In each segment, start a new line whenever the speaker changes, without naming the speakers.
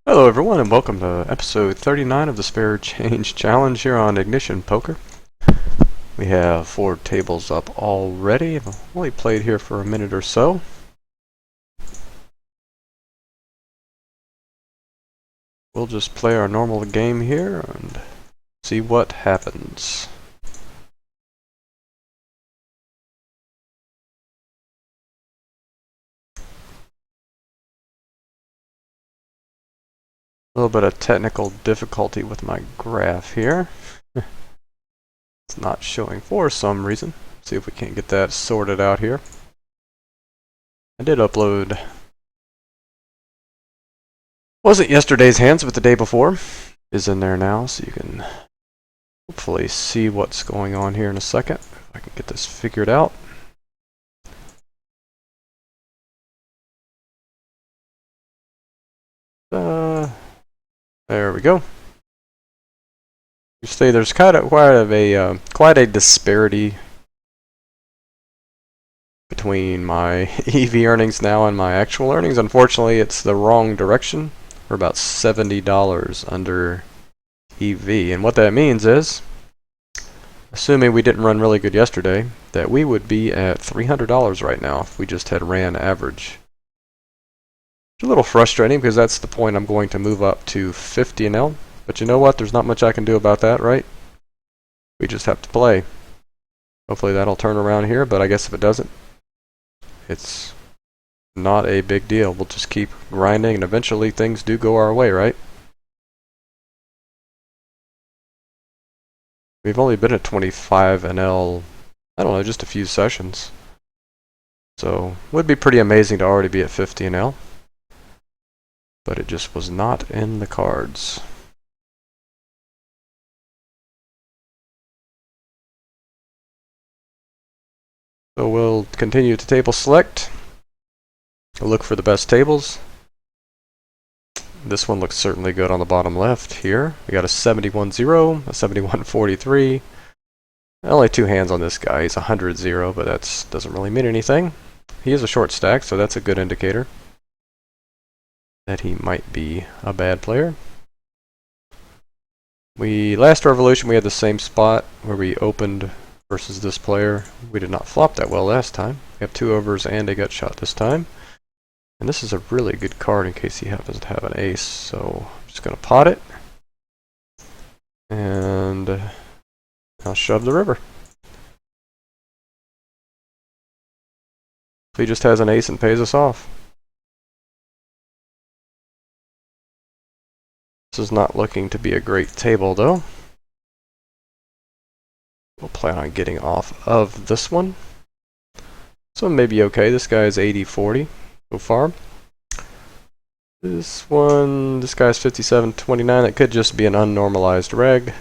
Hello everyone and welcome to episode 39 of the Spare Change Challenge here on Ignition Poker. We have 4 tables up already. I've only played here for a minute or so. We'll just play our normal game here and see what happens. A little bit of technical difficulty with my graph here. It's not showing for some reason. See if we can't get that sorted out here. I did upload. Wasn't yesterday's hands, but the day before is in there now, so you can hopefully see what's going on here in a second. If I can get this figured out. There we go. You see, there's quite a disparity between my EV earnings now and my actual earnings. Unfortunately, it's the wrong direction. We're about $70 under EV, and what that means is, assuming we didn't run really good yesterday, that we would be at $300 right now if we just had ran average. It's a little frustrating because that's the point I'm going to move up to 50 NL. But you know what? There's not much I can do about that, right? We just have to play. Hopefully that'll turn around here, but I guess if it doesn't, it's not a big deal. We'll just keep grinding, and eventually things do go our way, right? We've only been at 25 NL, I don't know, just a few sessions. So, it would be pretty amazing to already be at 50 NL. But it just was not in the cards. So we'll continue to table select. We'll look for the best tables. This one looks certainly good on the bottom left here. We got a 71-0, a 71-43. Only 2 hands on this guy. He's 100-0, but that doesn't really mean anything. He is a short stack, so that's a good indicator that he might be a bad player. Last revolution we had the same spot where we opened versus this player. We did not flop that well last time. We have 2 overs and a gut shot this time. And this is a really good card in case he happens to have an ace. So I'm just going to pot it. And I'll shove the river. If he just has an ace and pays us off. This is not looking to be a great table though. We'll plan on getting off of this one. This one may be okay. This guy is 80-40 so far. This guy's 57-29. That could just be an unnormalized reg.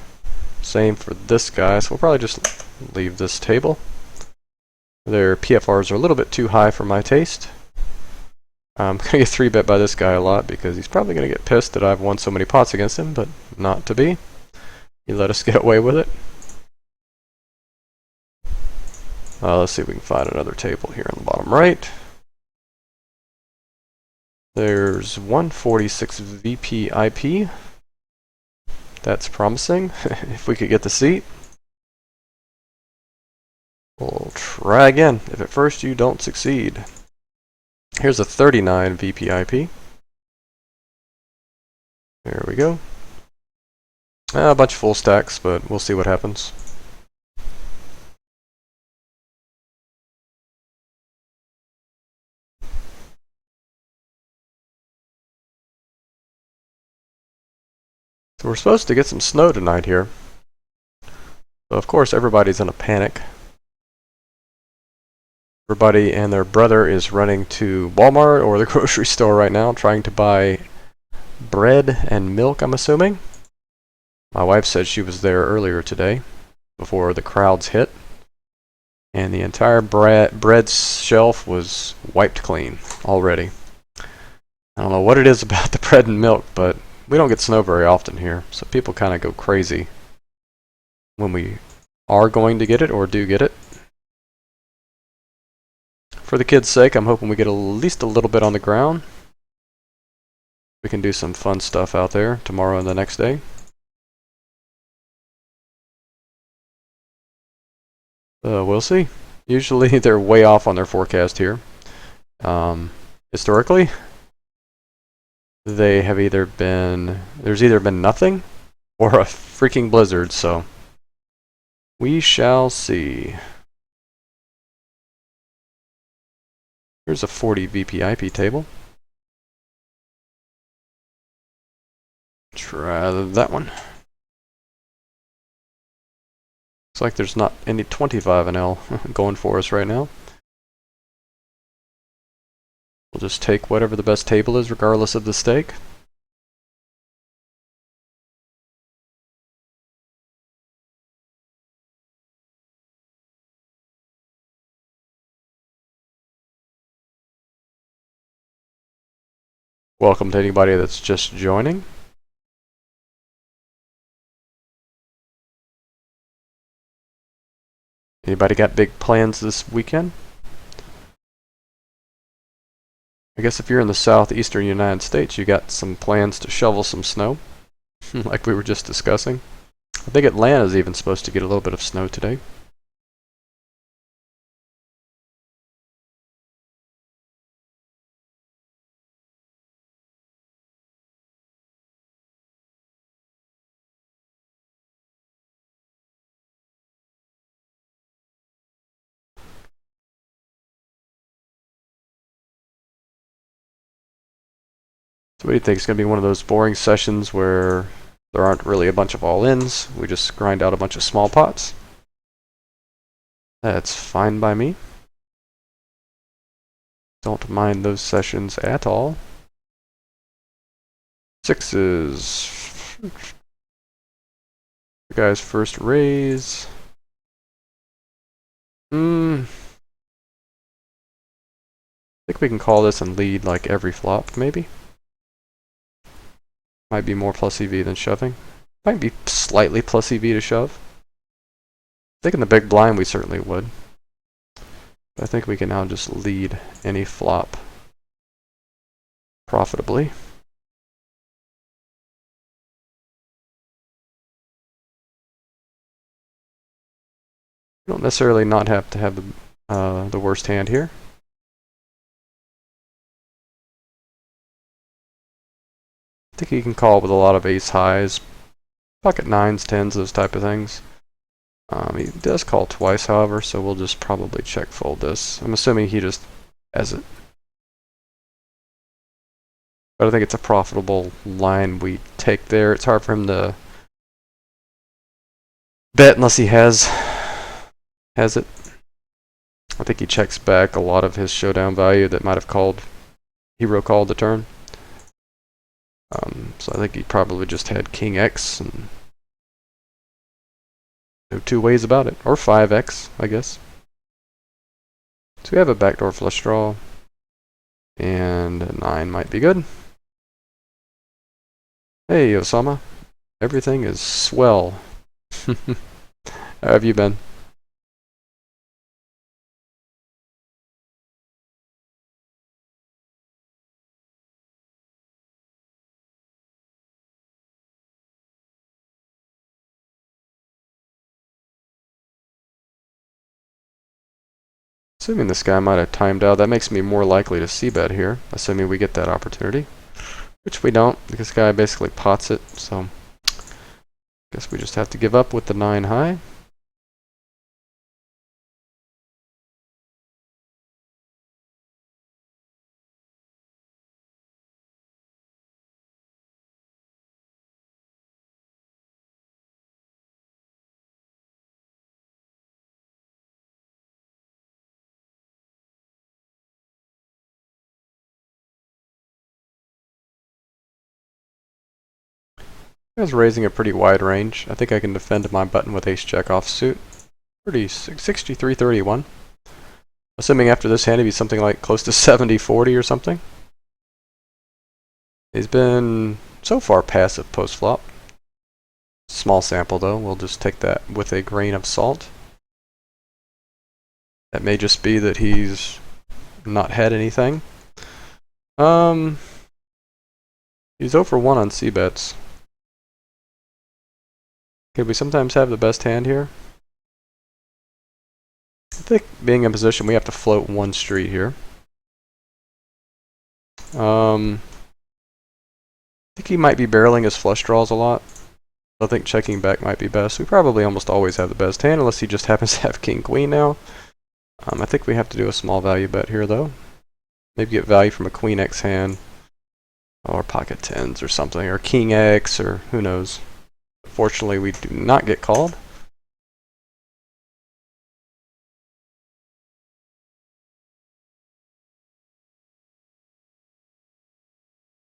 Same for this guy, so we'll probably just leave this table. Their PFRs are a little bit too high for my taste. I'm going to get 3-bet by this guy a lot because he's probably going to get pissed that I've won so many pots against him, but not to be. He let us get away with it. Let's see if we can find another table here on the bottom right. There's 146 VPIP. That's promising. If we could get the seat. We'll try again if at first you don't succeed. Here's a 39 VPIP. There we go. A bunch of full stacks, but we'll see what happens. So we're supposed to get some snow tonight here. So of course everybody's in a panic. Everybody and their brother is running to Walmart or the grocery store right now trying to buy bread and milk, I'm assuming. My wife said she was there earlier today before the crowds hit. And the entire bread shelf was wiped clean already. I don't know what it is about the bread and milk, but we don't get snow very often here, so people kind of go crazy when we are going to get it or do get it. For the kids' sake, I'm hoping we get at least a little bit on the ground. We can do some fun stuff out there tomorrow and the next day. We'll see. Usually they're way off on their forecast here. Historically, they have there's either been nothing or a freaking blizzard, so we shall see. Here's a 40 VPIP table. Try that one. Looks like there's not any 25 NL going for us right now. We'll just take whatever the best table is, regardless of the stake. Welcome to anybody that's just joining. Anybody got big plans this weekend? I guess if you're in the southeastern United States, you got some plans to shovel some snow, like we were just discussing. I think Atlanta's even supposed to get a little bit of snow today. So what do you think? It's going to be one of those boring sessions where there aren't really a bunch of all-ins. We just grind out a bunch of small pots. That's fine by me. Don't mind those sessions at all. Sixes. The guy's first raise. I think we can call this and lead like every flop, maybe. Might be more plus EV than shoving. Might be slightly plus EV to shove. I think in the big blind we certainly would. But I think we can now just lead any flop profitably. You don't necessarily not have to have the worst hand here. I think he can call with a lot of ace highs, pocket nines, tens, those type of things. He does call twice, however, so we'll just probably check fold this. I'm assuming he just has it. But I think it's a profitable line we take there. It's hard for him to bet unless he has it. I think he checks back a lot of his showdown value that might have called, hero called the turn. So I think he probably just had King X and no two ways about it. Or 5X, I guess. So we have a backdoor flush draw. And a 9 might be good. Hey, Osama. Everything is swell. How have you been? Assuming this guy might have timed out, that makes me more likely to c-bet here, assuming we get that opportunity. Which we don't, because this guy basically pots it, so guess we just have to give up with the 9 high. I was raising a pretty wide range. I think I can defend my button with ace jack offsuit. 63-31. Assuming after this hand he'd be something like close to 70-40 or something. He's been so far passive post flop. Small sample though, we'll just take that with a grain of salt. That may just be that he's not had anything. He's 0 for 1 on c-bets. Could we sometimes have the best hand here? I think being in position, we have to float one street here. I think he might be barreling his flush draws a lot. I think checking back might be best. We probably almost always have the best hand, unless he just happens to have king-queen now. I think we have to do a small value bet here, though. Maybe get value from a queen x hand, or pocket tens or something, or king x, or who knows. Fortunately, we do not get called.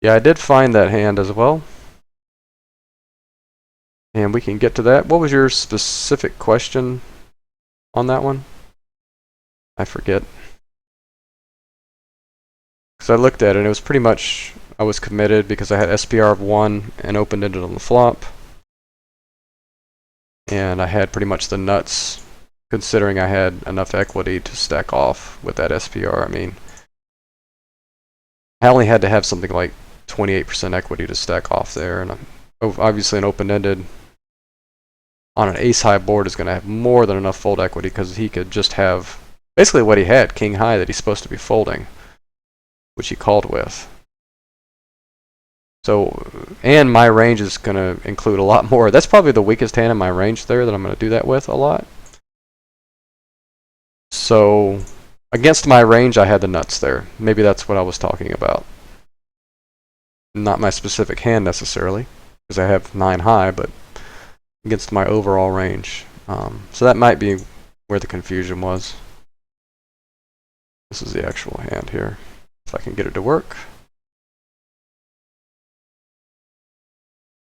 Yeah, I did find that hand as well. And we can get to that. What was your specific question on that one? I forget. Because I looked at it and it was pretty much, I was committed because I had SPR of 1 and open-ended on the flop. And I had pretty much the nuts, considering I had enough equity to stack off with that SPR. I mean, I only had to have something like 28% equity to stack off there. And obviously an open-ended on an ace-high board is going to have more than enough fold equity because he could just have basically what he had, king-high, that he's supposed to be folding, which he called with. So, and my range is going to include a lot more. That's probably the weakest hand in my range there that I'm going to do that with a lot. So, against my range, I had the nuts there. Maybe that's what I was talking about. Not my specific hand necessarily, because I have 9 high, but against my overall range. So that might be where the confusion was. This is the actual hand here, if I can get it to work.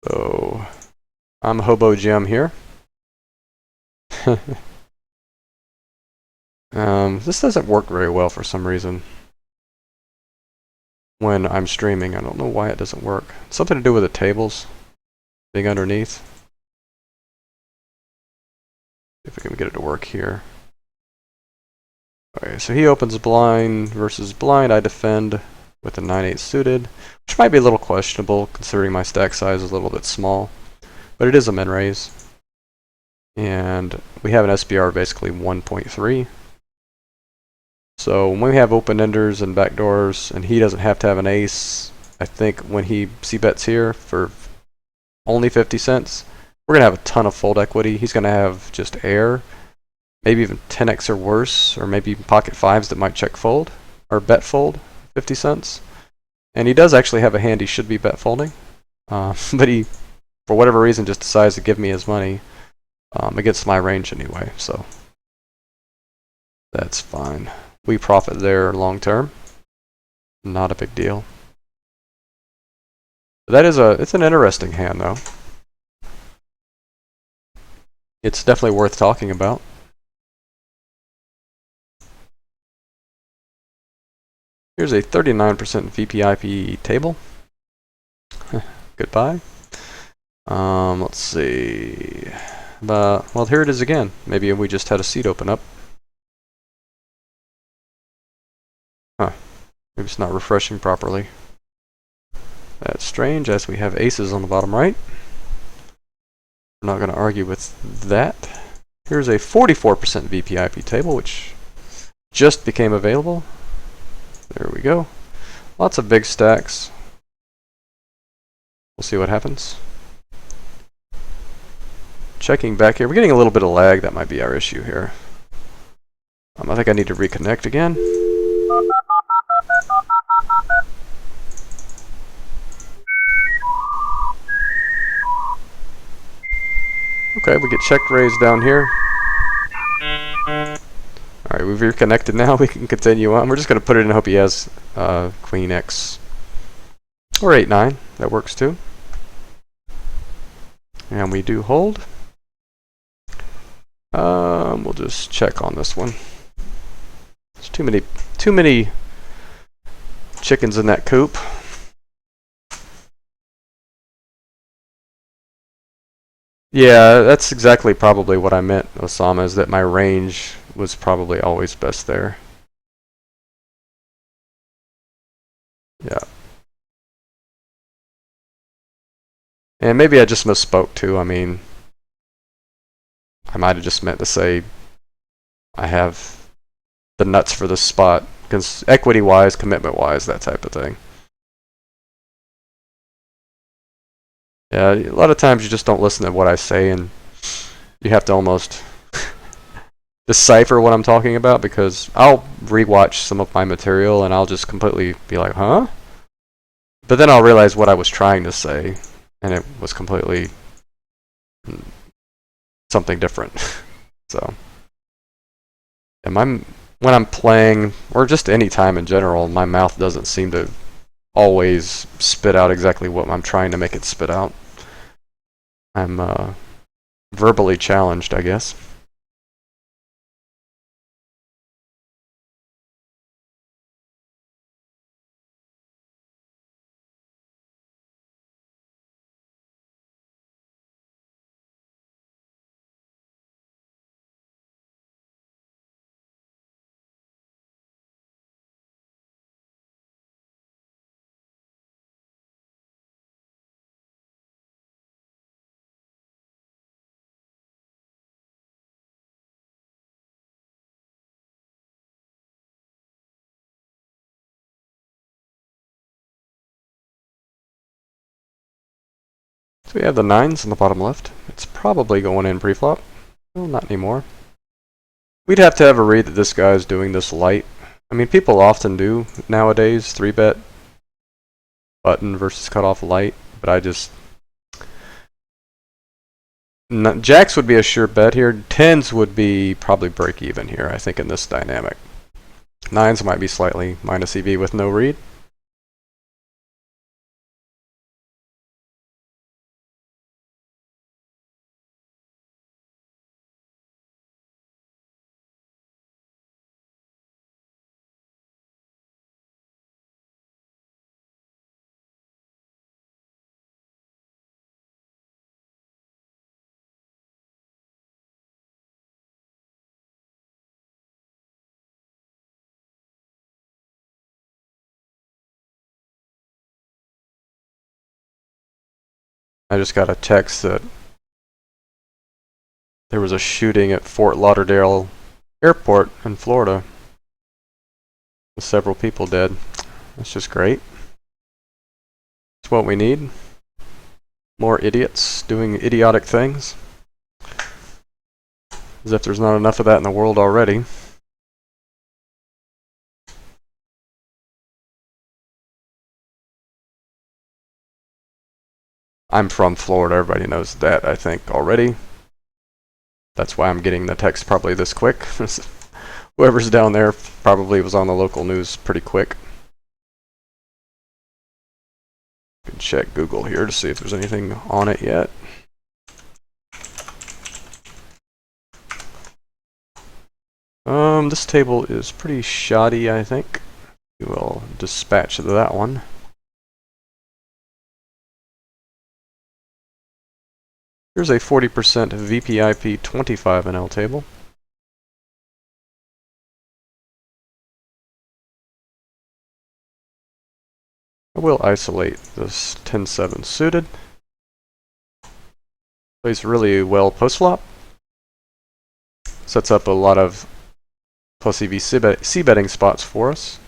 So, I'm Hobo Jim here. This doesn't work very well for some reason when I'm streaming. I don't know why it doesn't work. It's something to do with the tables being underneath. If we can get it to work here. Okay, so he opens blind versus blind. I defend with a 9-8 suited, which might be a little questionable considering my stack size is a little bit small, but it is a min raise. And we have an SPR of basically 1.3. So when we have open-enders and backdoors, and he doesn't have to have an ace, I think when he c-bets here for only 50 cents, we're going to have a ton of fold equity. He's going to have just air, maybe even 10x or worse, or maybe even pocket fives that might check fold, or bet fold 50 cents. And he does actually have a hand he should be bet folding, but he, for whatever reason, just decides to give me his money against my range anyway, so that's fine. We profit there long term. Not a big deal. That is it's an interesting hand though. It's definitely worth talking about. Here's a 39% VPIP table. Goodbye. Let's see. Well, here it is again. Maybe we just had a seat open up. Huh. Maybe it's not refreshing properly. That's strange, as we have aces on the bottom right. We're not going to argue with that. Here's a 44% VPIP table, which just became available. There we go. Lots of big stacks. We'll see what happens. Checking back here. We're getting a little bit of lag. That might be our issue here. I think I need to reconnect again. Okay, we get checked raised down here. Alright, we've reconnected now. We can continue on. We're just going to put it in and hope he has Queen X. Or 8-9. That works too. And we do hold. We'll just check on this one. There's too many chickens in that coop. Yeah, that's exactly probably what I meant, Osama, is that my range was probably always best there. Yeah. And maybe I just misspoke too. I mean, I might have just meant to say I have the nuts for this spot, because equity-wise, commitment-wise, that type of thing. Yeah, a lot of times you just don't listen to what I say, and you have to almost decipher what I'm talking about, because I'll rewatch some of my material and I'll just completely be like, huh? But then I'll realize what I was trying to say, and it was completely something different. So, and when I'm playing, or just any time in general, my mouth doesn't seem to always spit out exactly what I'm trying to make it spit out. I'm verbally challenged, I guess. So we have the 9s on the bottom left. It's probably going in pre-flop. Well, not anymore. We'd have to have a read that this guy's doing this light. I mean, people often do nowadays, 3-bet button versus cutoff light, but I just... Jacks would be a sure bet here. 10s would be probably break even here, I think, in this dynamic. 9s might be slightly minus EV with no read. I just got a text that there was a shooting at Fort Lauderdale Airport in Florida, with several people dead. That's just great. It's what we need. More idiots doing idiotic things. As if there's not enough of that in the world already. I'm from Florida, everybody knows that, I think, already. That's why I'm getting the text probably this quick. Whoever's down there probably was on the local news pretty quick. Can check Google here to see if there's anything on it yet. This table is pretty shoddy, I think. We will dispatch that one. Here's a 40% VPIP 25 NL table. I will isolate this 10-7 suited. Plays really well post-flop. Sets up a lot of plus EV c-betting spots for us.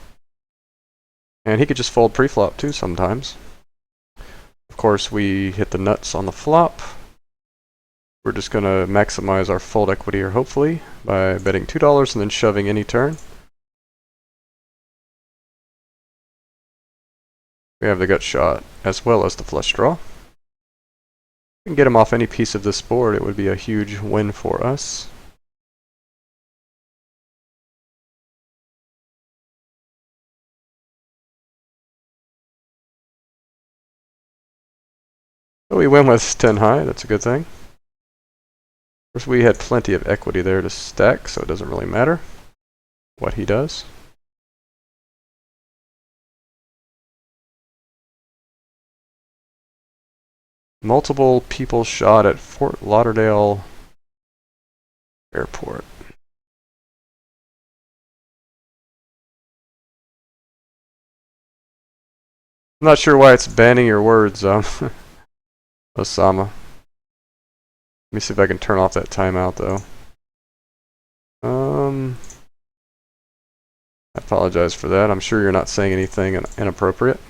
And he could just fold pre-flop too sometimes. Of course, we hit the nuts on the flop. We're just going to maximize our fold equity here, hopefully, by betting $2 and then shoving any turn. We have the gut shot, as well as the flush draw. If we can get him off any piece of this board, it would be a huge win for us. So we win with 10 high, that's a good thing. Of course, we had plenty of equity there to stack, so it doesn't really matter what he does. Multiple people shot at Fort Lauderdale Airport. I'm not sure why it's banning your words. Osama. Let me see if I can turn off that timeout though. I apologize for that. I'm sure you're not saying anything inappropriate.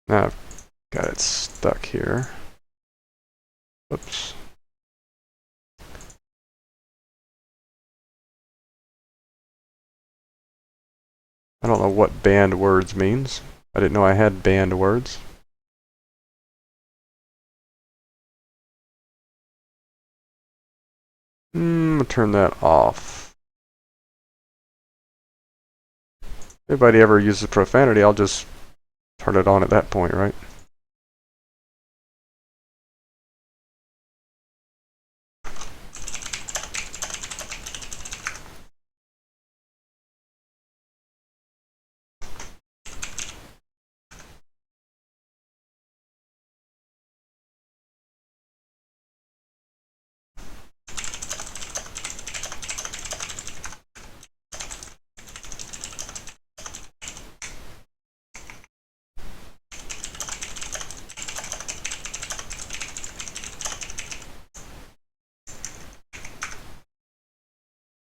Now I've got it stuck here. Oops. I don't know what banned words means. I didn't know I had banned words. I'll turn that off. If anybody ever uses profanity, I'll just turn it on at that point, right?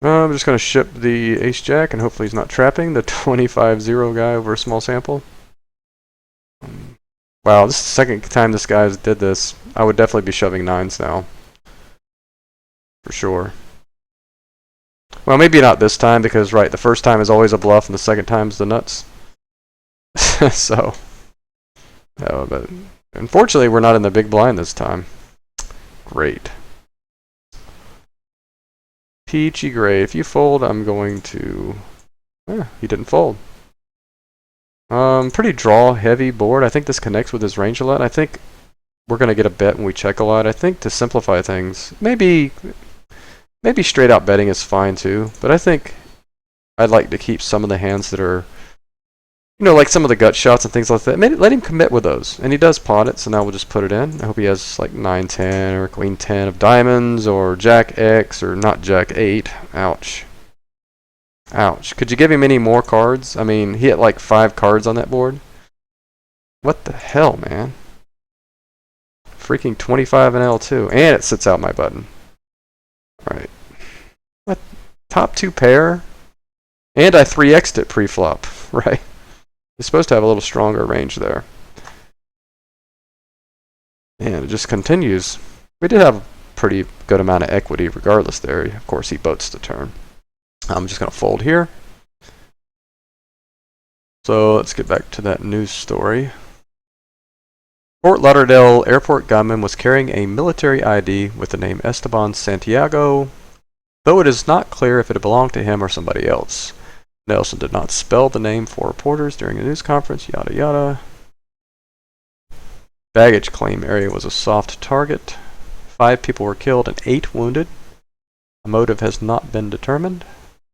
I'm just going to ship the ace jack and hopefully he's not trapping the 25-0 guy over a small sample. Wow, this is the second time this guy's did this. I would definitely be shoving nines now. For sure. Well, maybe not this time because, right, the first time is always a bluff and the second time's the nuts. So, but unfortunately we're not in the big blind this time. Great. Peachy gray. If you fold, I'm going to... he didn't fold. Pretty draw heavy board. I think this connects with his range a lot. I think we're going to get a bet when we check a lot. I think to simplify things, maybe straight out betting is fine too. But I think I'd like to keep some of the hands that are, you know, like some of the gut shots and things like that. Maybe let him commit with those. And he does pot it, so now we'll just put it in. I hope he has like 9-10 or Queen 10 of diamonds or Jack X or not Jack 8. Ouch. Ouch. Could you give him any more cards? I mean, he had like 5 cards on that board. What the hell, man? Freaking 25 and L2. And it sits out my button. Alright. What? Top 2 pair? And I 3x'd it pre-flop, right? You're supposed to have a little stronger range there. And it just continues. We did have a pretty good amount of equity regardless there. Of course, he boats the turn. I'm just going to fold here. So let's get back to that news story. Fort Lauderdale airport gunman was carrying a military ID with the name Esteban Santiago, though it is not clear if it belonged to him or somebody else. Nelson did not spell the name for reporters during a news conference, yada yada. Baggage claim area was a soft target. 5 people were killed and 8 wounded. A motive has not been determined.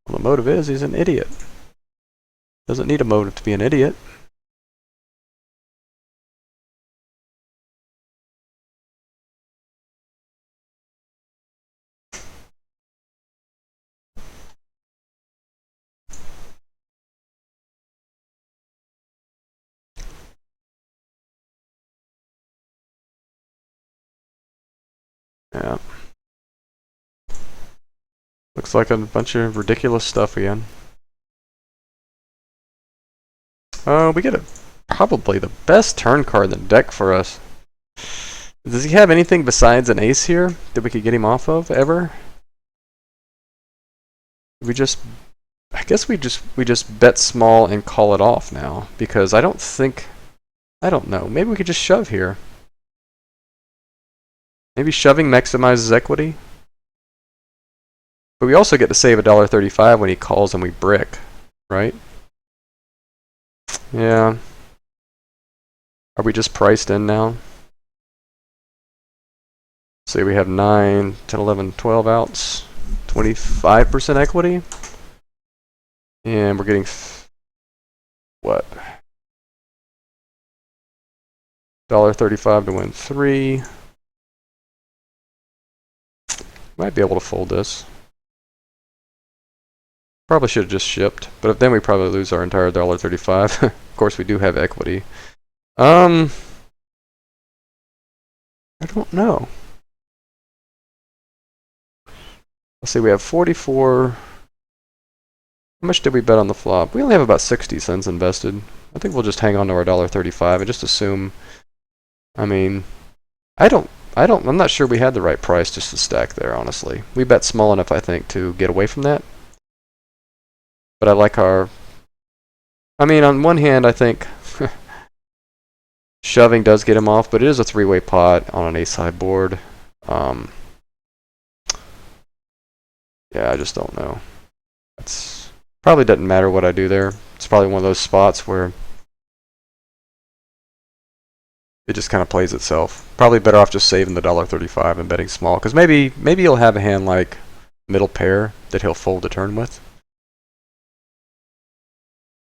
Well, the motive is he's an idiot. Doesn't need a motive to be an idiot. Yeah. Looks like a bunch of ridiculous stuff again. We get probably the best turn card in the deck for us. Does he have anything besides an ace here that we could get him off of ever? I guess we just bet small and call it off now because I don't know. Maybe we could just shove here. Maybe shoving maximizes equity. But we also get to save $1.35 when he calls and we brick, right? Yeah. Are we just priced in now? Say we have 9, 10, 11, 12 outs, 25% equity. And we're getting, what? $1.35 to win 3. Might be able to fold this. Probably should have just shipped, but if then we probably lose our entire $1.35. Of course, we do have equity. I don't know. Let's see, we have 44. How much did we bet on the flop? We only have about 60 cents invested. I think we'll just hang on to our $1.35 and just assume. I mean, I'm not sure we had the right price just to stack there, honestly. We bet small enough, I think, to get away from that. But I like our... I mean, on one hand, I think shoving does get him off, but it is a three-way pot on an ace-high board. Yeah, I just don't know. It's probably doesn't matter what I do there. It's probably one of those spots where it just kind of plays itself. Probably better off just saving the $1.35 and betting small, because maybe he'll have a hand like middle pair that he'll fold the turn with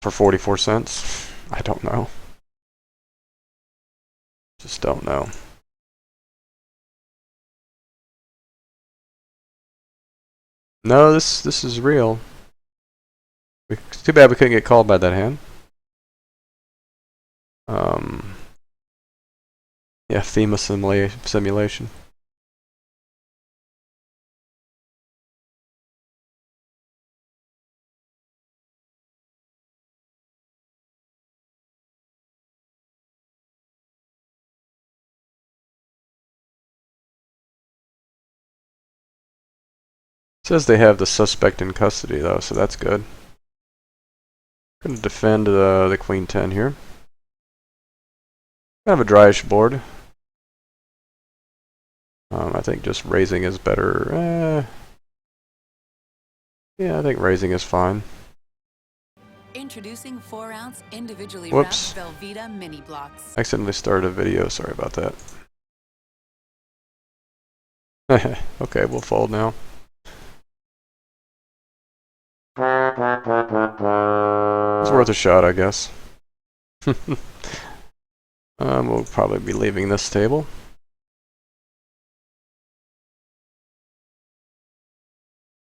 for 44 cents. I don't know. Just don't know. No, this is real. It's too bad we couldn't get called by that hand. Yeah, FEMA simulation. It says they have the suspect in custody though, so that's good. I'm going to defend the Queen 10 here. Kind of a dryish board. I think just raising is better. Yeah, I think raising is fine.
Introducing 4-ounce individually
Whoops.
wrapped Velveeta mini blocks.
Accidentally started a video, sorry about that. Okay, we'll fold now. It's worth a shot, I guess. We'll probably be leaving this table.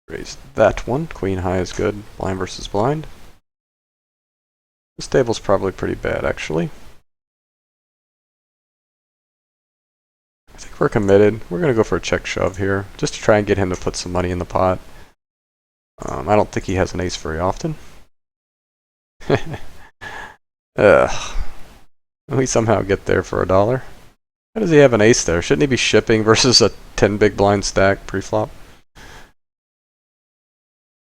Raise that one. Queen high is good. Blind versus blind. This table's probably pretty bad, actually. I think we're committed. We're going to go for a check shove here, just to try and get him to put some money in the pot. I don't think he has an ace very often. We somehow get there for $1. How does he have an ace there? Shouldn't he be shipping versus a 10 big blind stack pre-flop?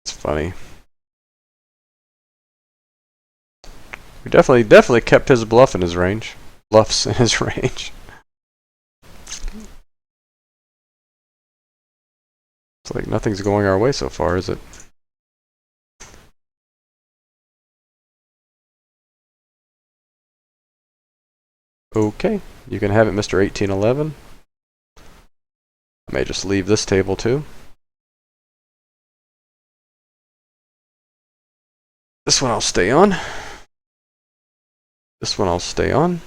It's funny. We definitely kept his bluffs in his range. It's like nothing's going our way so far, is it? Okay, you can have it, Mr. 1811. I may just leave this table too. This one I'll stay on. This one I'll stay on.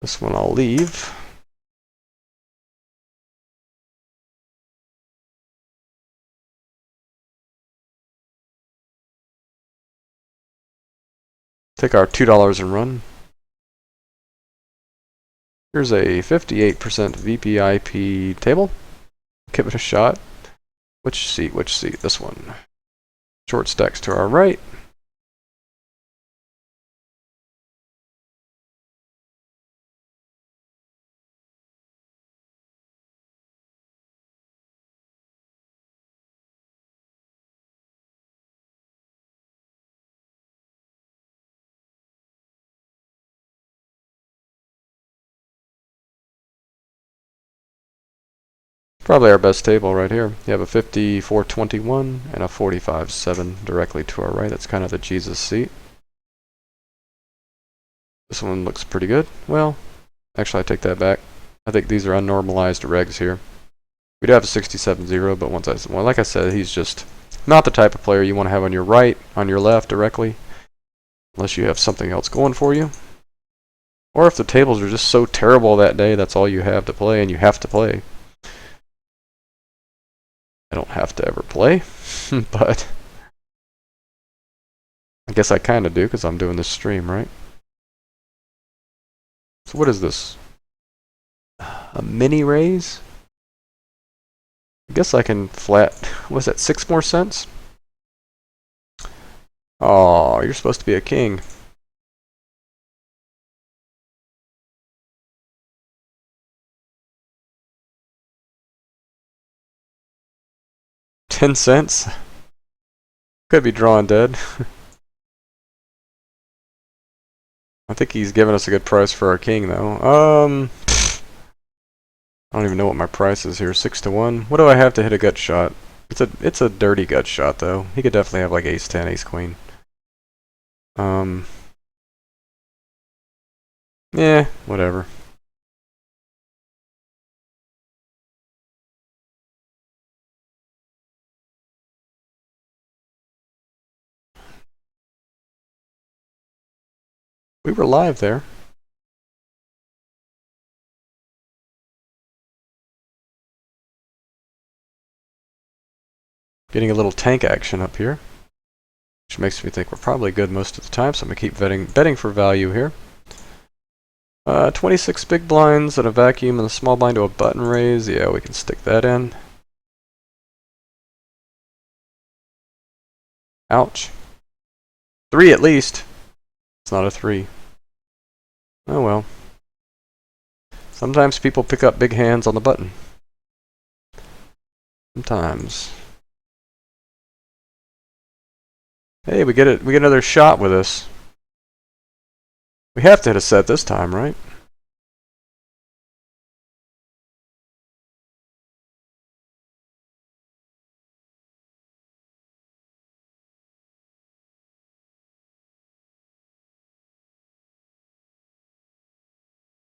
This one I'll leave. Take our $2 and run. Here's a 58% VPIP table. Give it a shot. Which seat? Which seat? This one. Short stacks to our right. Probably our best table right here. You have a 54-21 and a 45-7 directly to our right. That's kind of the Jesus seat. This one looks pretty good. Well, actually I take that back. I think these are unnormalized regs here. We do have a 67-0, but well, like I said, he's just not the type of player you want to have on your right, on your left directly, unless you have something else going for you. Or if the tables are just so terrible that day, that's all you have to play, and you have to play. I don't have to ever play, but I guess I kind of do because I'm doing this stream, right? So what is this? A mini raise? I guess I can flat. What's that? 6 more cents? Oh, you're supposed to be a king. $0.10? Could be drawing dead. I think he's giving us a good price for our king, though. I don't even know what my price is here. 6 to 1. What do I have to hit a gut shot? It's a dirty gut shot, though. He could definitely have like ace 10, ace queen. Yeah, whatever. We were live there. Getting a little tank action up here, which makes me think we're probably good most of the time, so I'm going to keep betting for value here. 26 big blinds and a vacuum and a small blind to a button raise. Yeah, we can stick that in. Ouch. 3 at least. It's not a 3. Oh well. Sometimes people pick up big hands on the button. Sometimes. Hey, we get it. We get another shot with this. We have to hit a set this time, right?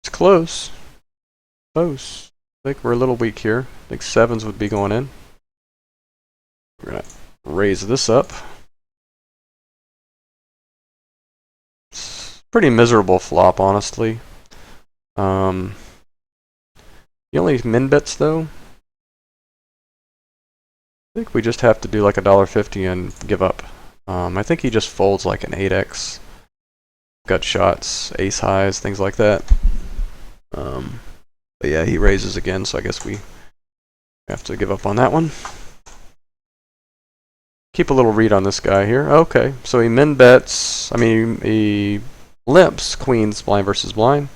It's close. Close. I think we're a little weak here. I think 7s would be going in. We're gonna raise this up. It's pretty miserable flop, honestly. The only min bets though, I think we just have to do like $1.50 and give up. I think he just folds like an 8x, gut shots, ace highs, things like that. But yeah, he raises again, so I guess we have to give up on that one. Keep a little read on this guy here. Okay, so he min bets. I mean, he limps queens blind versus blind.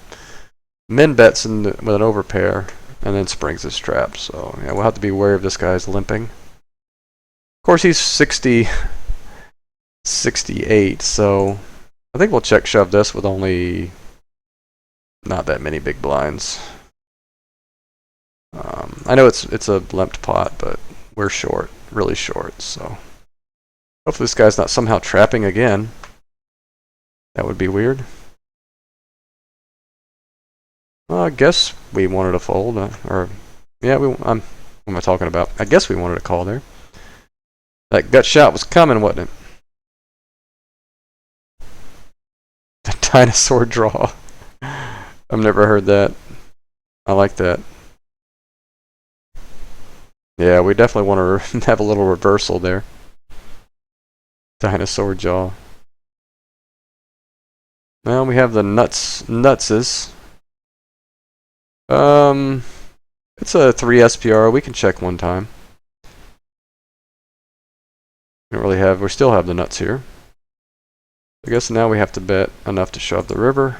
Min bets with an overpair, and then springs his trap. So yeah, we'll have to be aware of this guy's limping. Of course, he's 68, so I think we'll check shove this with only not that many big blinds. I know it's a limped pot, but we're short, really short, so hopefully this guy's not somehow trapping again. That would be weird. Well, I guess we wanted to fold, or yeah, what am I talking about? I guess we wanted to call there. That gut shot was coming, wasn't it? The dinosaur draw. I've never heard that. I like that. Yeah, we definitely want to have a little reversal there. Dinosaur jaw. Well, we have the nutses. It's a 3 SPR. We can check one time. We don't really have. We still have the nuts here. I guess now we have to bet enough to shove the river.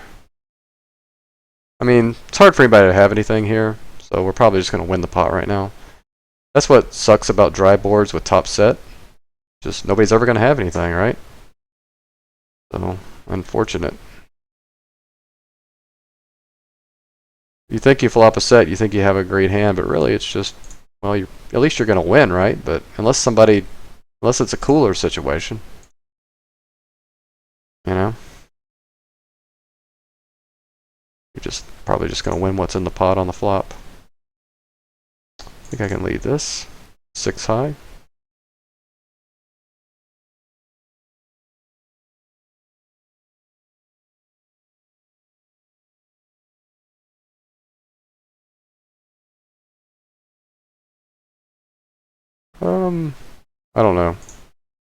I mean, it's hard for anybody to have anything here, so we're probably just going to win the pot right now. That's what sucks about dry boards with top set. Just nobody's ever going to have anything, right? So, unfortunate. You think you flop a set, you think you have a great hand, but really it's just, well, at least you're going to win, right? But unless it's a cooler situation, you know? You're just probably just going to win what's in the pot on the flop. I think I can lead this. 6 high. I don't know.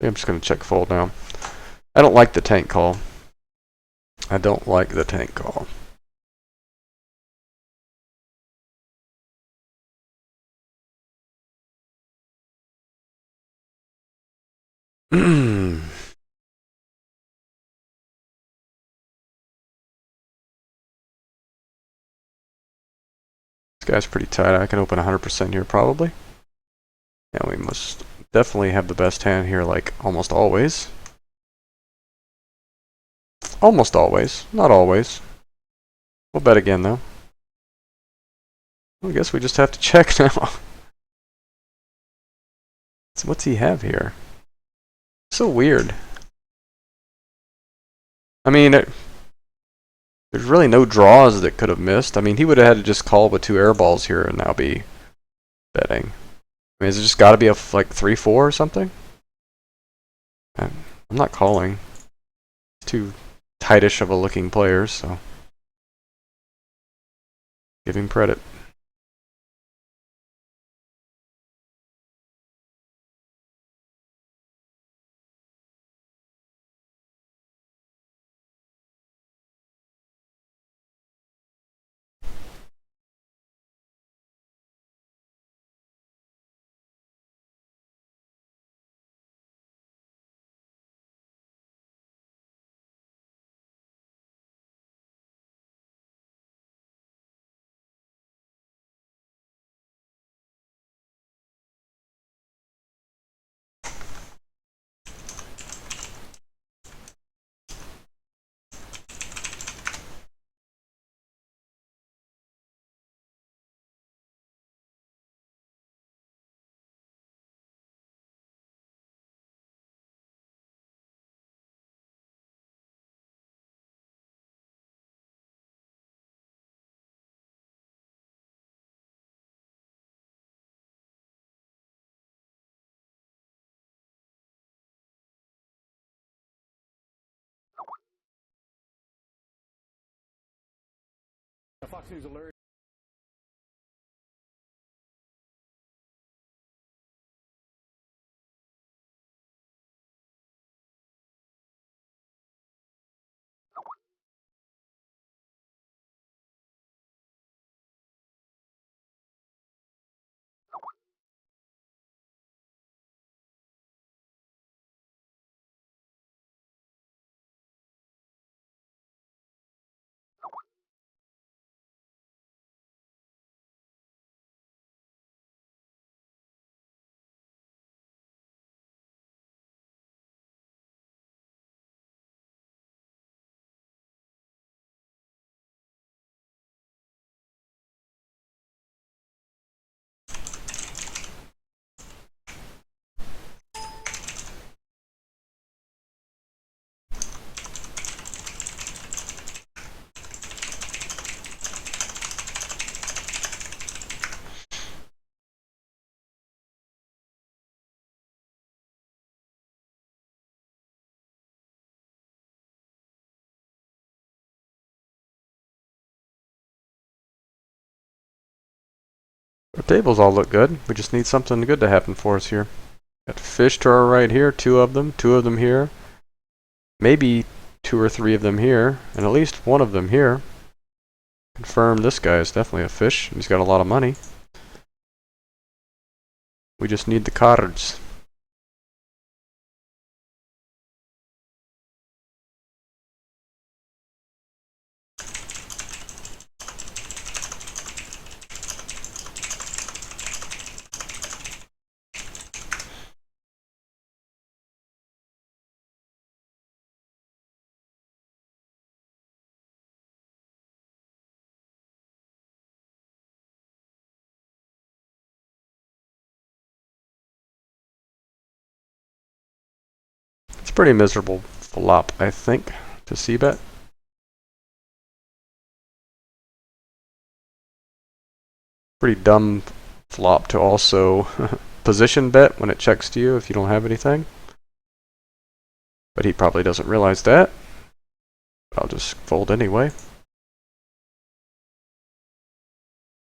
I'm just going to check fold now. I don't like the tank call. I don't like the tank call. This guy's pretty tight. I can open 100% here probably. And we must definitely have the best hand here, like almost always. Almost always. Not always. We'll bet again though. I guess we just have to check now. So what's he have here? So weird. I mean, there's really no draws that could have missed. I mean, he would have had to just call with 2 air balls here and now be betting. I mean, has it just got to be a like 3-4 or something? I'm not calling. It's too tightish of a looking player, so give him credit.
Fox News alert.
Our tables all look good. We just need something good to happen for us here. Got fish to our right here, 2 of them here. Maybe 2 or 3 of them here, and at least 1 of them here. Confirm this guy is definitely a fish. He's got a lot of money. We just need the cards. It's a pretty miserable flop, I think, to c-bet. Pretty dumb flop to also position bet when it checks to you if you don't have anything. But he probably doesn't realize that. I'll just fold anyway.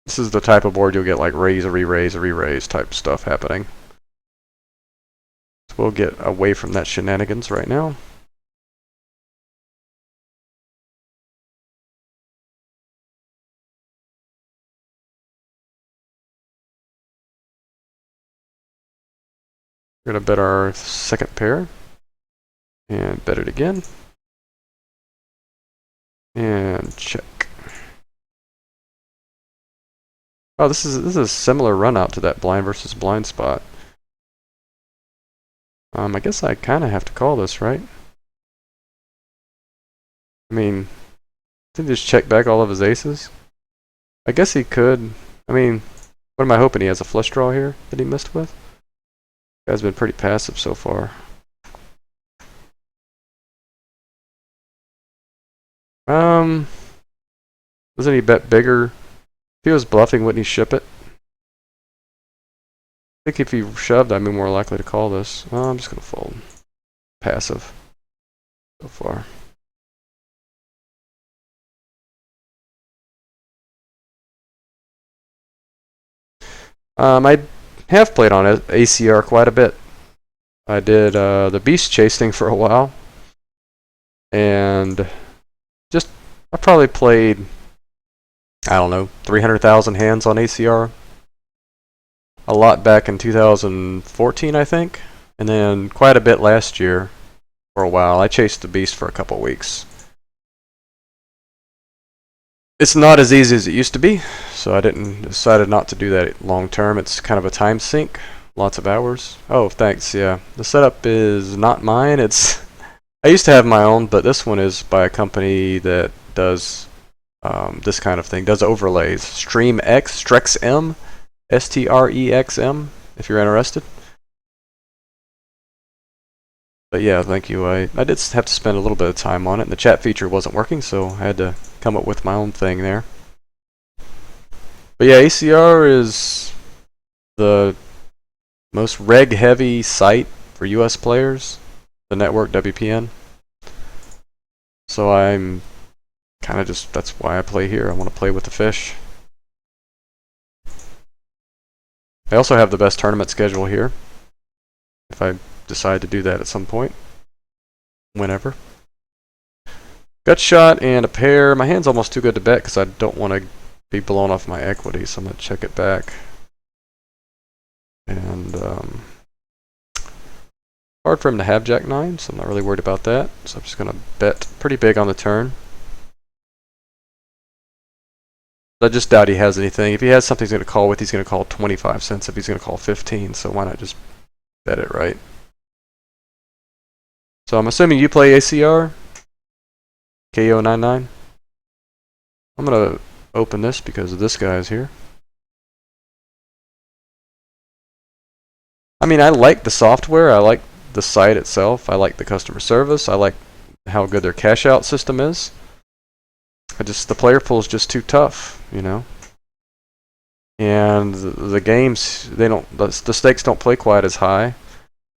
This is the type of board you'll get like raise, a re-raise type stuff happening. So we'll get away from that shenanigans right now. We're gonna bet our second pair. And bet it again. And check. Oh, this is a similar run out to that blind versus blind spot. I guess I kind of have to call this, right? I mean, did he just check back all of his aces? I guess he could. I mean, what am I hoping? He has a flush draw here that he missed with? Guy's been pretty passive so far. Doesn't he bet bigger? If he was bluffing, wouldn't he ship it? I think if he shoved, I'd be more likely to call this. Oh, I'm just gonna fold. Passive so far. I have played on ACR quite a bit. I did the beast chasing for a while, and just I probably played, I don't know, 300,000 hands on ACR. A lot back in 2014, I think, and then quite a bit last year for a while. I chased the beast for a couple weeks. It's not as easy as it used to be, so I decided not to do that long term. It's kind of a time sink, lots of hours. Oh, thanks. Yeah, the setup is not mine. I used to have my own, but this one is by a company that does this kind of thing, does overlays. Strexm, Strexm, if you're interested. But yeah, thank you. I did have to spend a little bit of time on it, and the chat feature wasn't working, so I had to come up with my own thing there. But yeah, ACR is the most reg-heavy site for US players, the network WPN. So I'm kind of just, that's why I play here. I want to play with the fish. I also have the best tournament schedule here, if I decide to do that at some point. Whenever. Gut shot and a pair. My hand's almost too good to bet because I don't want to be blown off my equity, so I'm going to check it back. And hard for him to have Jack 9, so I'm not really worried about that. So I'm just going to bet pretty big on the turn. I just doubt he has anything. If he has something he's going to call with, he's going to call 25 cents if he's going to call 15, so why not just bet it right? So I'm assuming you play ACR? KO99? I'm going to open this because this guy's here. I mean, I like the software, I like the site itself, I like the customer service, I like how good their cash out system is. The player pool is just too tough, you know. And the games, the stakes don't play quite as high.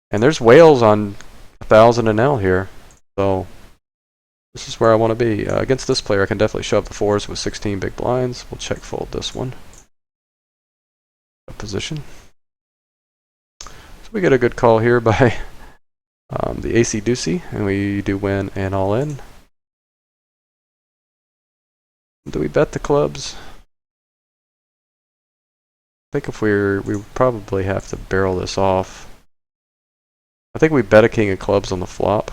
And there's whales on 1,000 NL here, so this is where I want to be. Against this player, I can definitely shove the fours with 16 big blinds. We'll check fold this one. A position. So we get a good call here by the AC Deucey, and we do win and all in. Do we bet the clubs? I think if we probably have to barrel this off. I think we bet a king of clubs on the flop.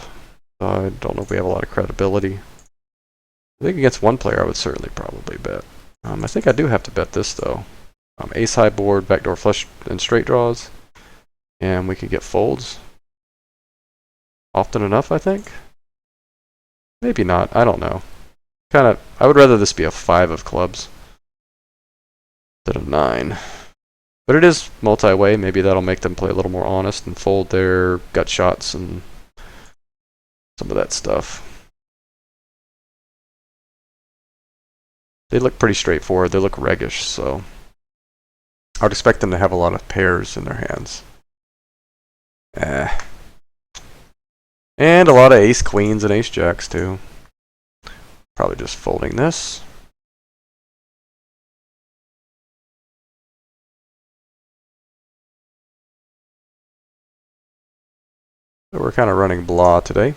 I don't know if we have a lot of credibility. I think against one player I would certainly probably bet. I think I do have to bet this though. Ace high board, backdoor flush, and straight draws. And we can get folds. Often enough, I think. Maybe not, I don't know. I would rather this be a 5 of clubs than a 9. But it is multi-way, maybe that'll make them play a little more honest and fold their gut shots and some of that stuff. They look pretty straightforward, they look reggish, so I would expect them to have a lot of pairs in their hands. And a lot of ace queens and ace jacks too. Probably just folding this. So we're kind of running blah today.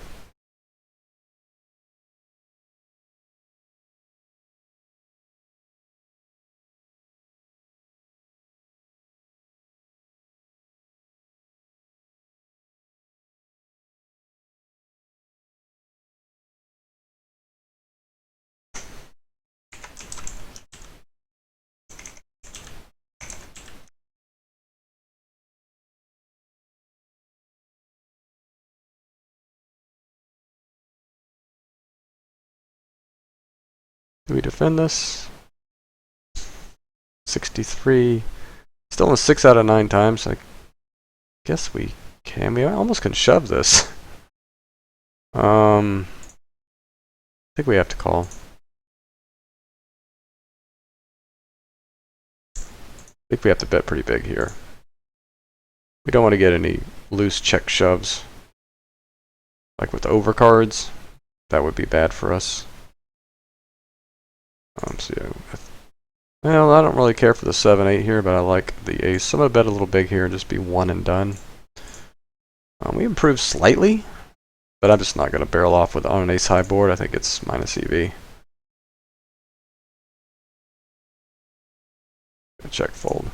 Do we defend this? 63. Still in 6 out of 9 times. I guess we can. We almost can shove this. I think we have to call. I think we have to bet pretty big here. We don't want to get any loose check shoves. Like with overcards. That would be bad for us. So yeah, well, I don't really care for the 7-8 here, but I like the ace. So I'm going to bet a little big here and just be one and done. We improved slightly, but I'm just not going to barrel off with on an ace high board. I think it's minus EV. Check fold.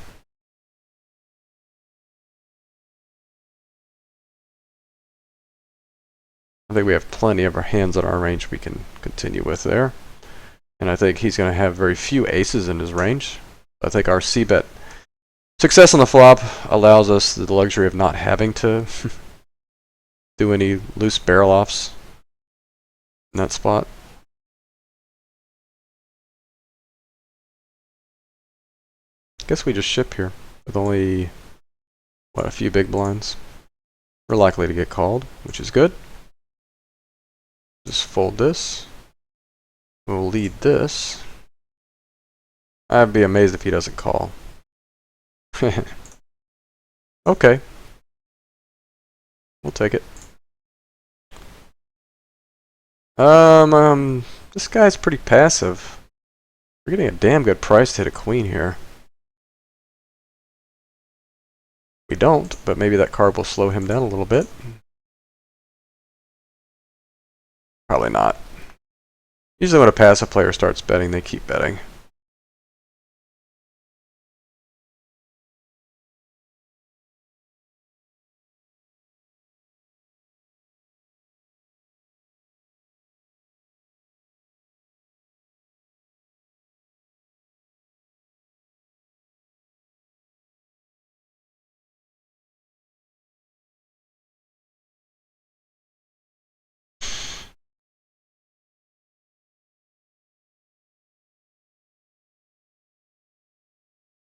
I think we have plenty of our hands in our range we can continue with there. And I think he's going to have very few aces in his range. I think our c-bet success on the flop allows us the luxury of not having to do any loose barrel offs in that spot. Guess we just ship here with only, what, a few big blinds. We're likely to get called, which is good. Just fold this. We'll lead this. I'd be amazed if he doesn't call. Okay. We'll take it. This guy's pretty passive. We're getting a damn good price to hit a queen here. We don't, but maybe that card will slow him down a little bit. Probably not. Usually when a passive player starts betting, they keep betting.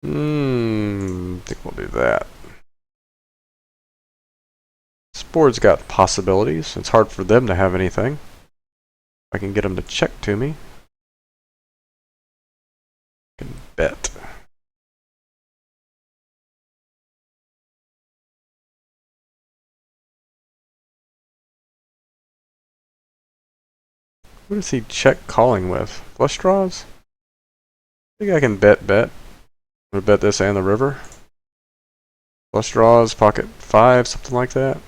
I think we'll do that. This board's got possibilities. It's hard for them to have anything. I can get them to check to me. I can bet. What is he check calling with? Flush draws? I think I can bet. I'm gonna bet this and the river. Flush draws, pocket 5, something like that.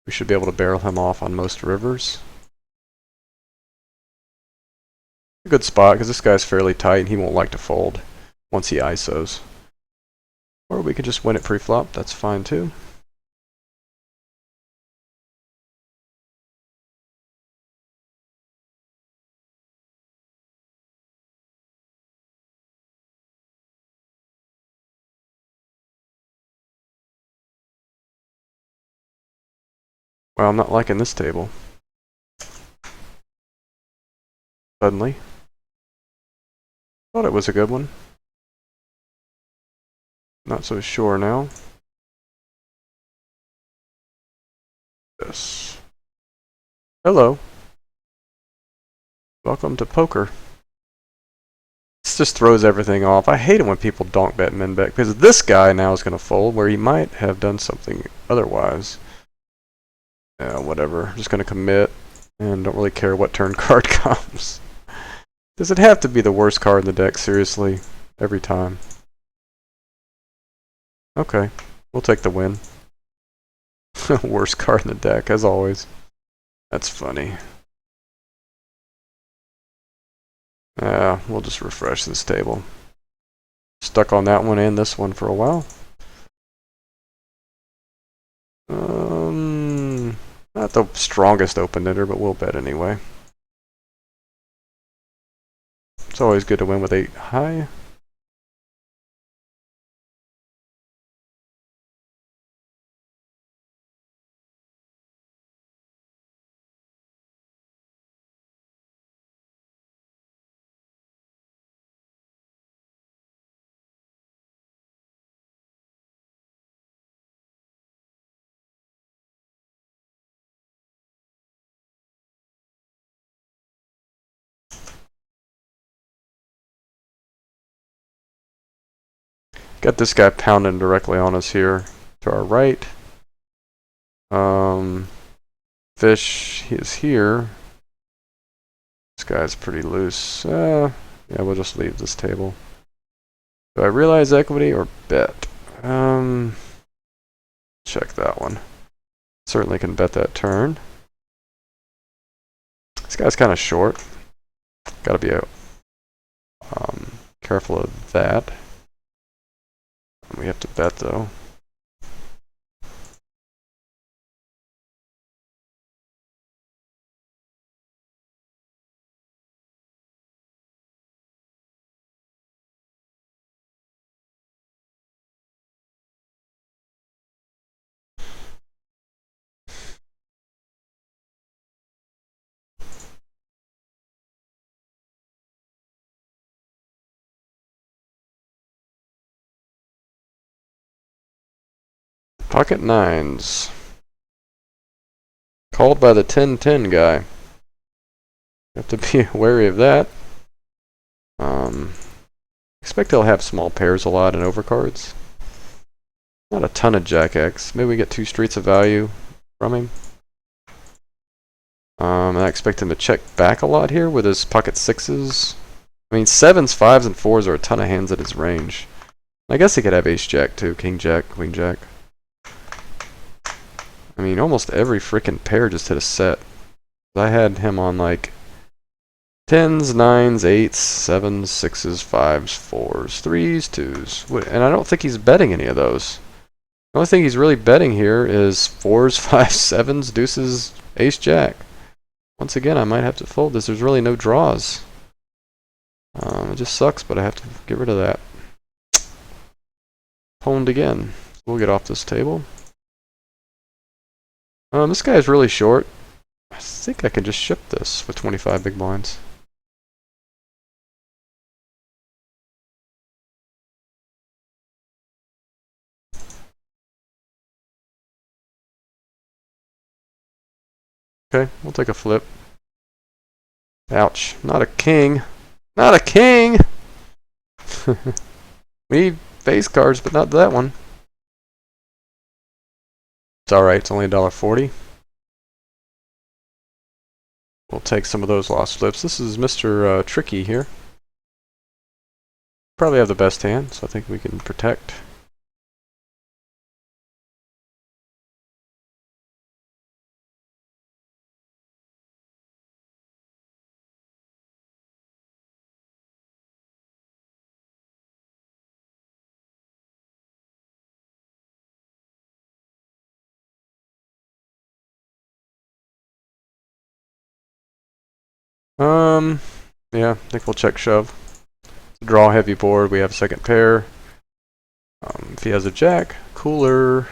We should be able to barrel him off on most rivers. A good spot, because this guy's fairly tight and he won't like to fold once he ISOs. Or we could just win it pre-flop, that's fine too. Well, I'm not liking this table. Suddenly. Thought it was a good one. Not so sure now. This. Hello. Welcome to poker. This just throws everything off. I hate it when people donk bet min bet, because this guy now is going to fold where he might have done something otherwise. Yeah, whatever. Just going to commit and don't really care what turn card comes. Does it have to be the worst card in the deck, seriously? Every time. Okay, we'll take the win. Worst card in the deck, as always. That's funny. We'll just refresh this table. Stuck on that one and this one for a while. Not the strongest open-ender, but we'll bet anyway. It's always good to win with 8 high. Got this guy pounding directly on us here to our right. Fish, he is here. This guy's pretty loose. Yeah, we'll just leave this table. Do I realize equity or bet? Check that one. Certainly can bet that turn. This guy's kind of short. Gotta be careful of that. We have to bet though. Pocket nines. Called by the 10-10 guy. Have to be wary of that. Expect he'll have small pairs a lot in overcards. Not a ton of Jack X. Maybe we get 2 streets of value from him. I expect him to check back a lot here with his pocket sixes. I mean, 7s, 5s, and 4s are a ton of hands at his range. I guess he could have ace jack too, king jack, queen jack. I mean, almost every freaking pair just hit a set. I had him on like 10s, 9s, 8s, 7s, 6s, 5s, 4s, 3s, 2s. And I don't think he's betting any of those. The only thing he's really betting here is 4s, 5s, 7s, deuces, ace jack. Once again, I might have to fold this. There's really no draws. It just sucks, but I have to get rid of that. Honed again. We'll get off this table. This guy's really short. I think I can just ship this with 25 big blinds. Okay, we'll take a flip. Ouch. Not a king. Not a king! We need face cards, but not that one. It's alright, it's only $1.40. We'll take some of those lost flips. This is Mr. Tricky here. Probably have the best hand, so I think we can protect. Yeah, I think we'll check shove. Draw heavy board, we have second pair. If he has a jack, cooler.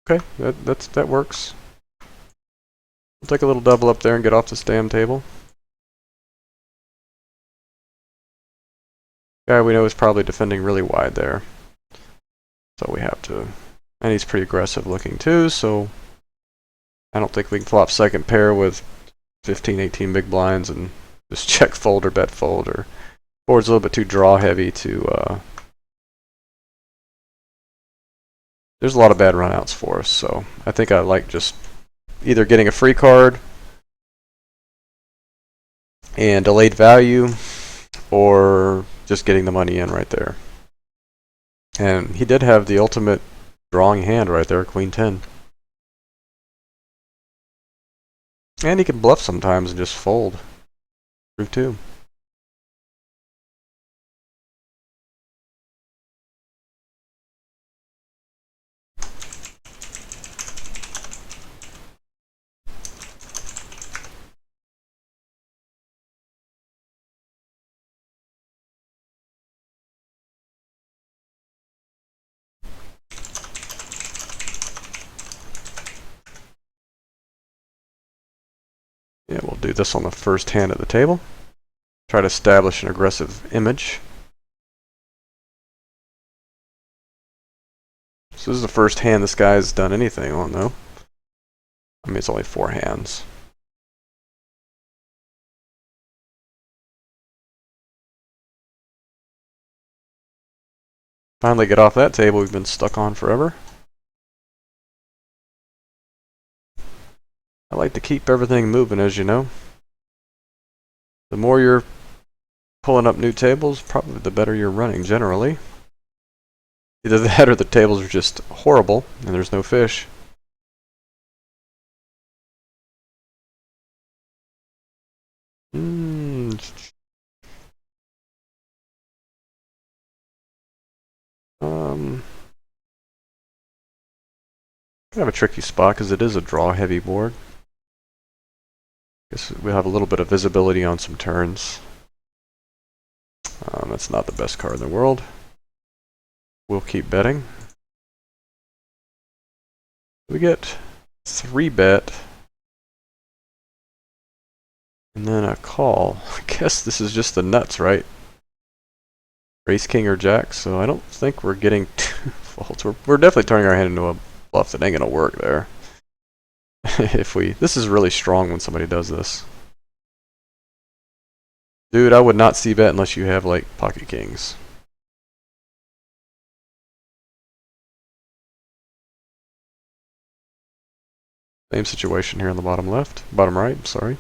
Okay, that works. We'll take a little double up there and get off this damn table. Guy we know is probably defending really wide there. So we have to, and he's pretty aggressive looking too, so I don't think we can flop second pair with 15, 18 big blinds and just check fold or bet fold, or board's a little bit too draw heavy to there's a lot of bad runouts for us, so I think I like just either getting a free card and delayed value, or just getting the money in right there. And he did have the ultimate drawing hand right there, Queen 10. And he can bluff sometimes and just fold. Through 2. Yeah, we'll do this on the first hand at the table. Try to establish an aggressive image. So this is the first hand this guy's done anything on, though. I mean, it's only 4 hands. Finally get off that table we've been stuck on forever. I like to keep everything moving, as you know. The more you're pulling up new tables, probably the better you're running generally. Either that or the tables are just horrible and there's no fish. Kind of a tricky spot because it is a draw heavy board. Guess we have a little bit of visibility on some turns. That's not the best card in the world. We'll keep betting. We get 3-bet. And then a call. I guess this is just the nuts, right? Ace, king, or jack, so I don't think we're getting two faults. We're definitely turning our hand into a bluff that ain't gonna work there. This is really strong when somebody does this. Dude, I would not c-bet unless you have like pocket kings. Same situation here on the bottom left, bottom right, sorry.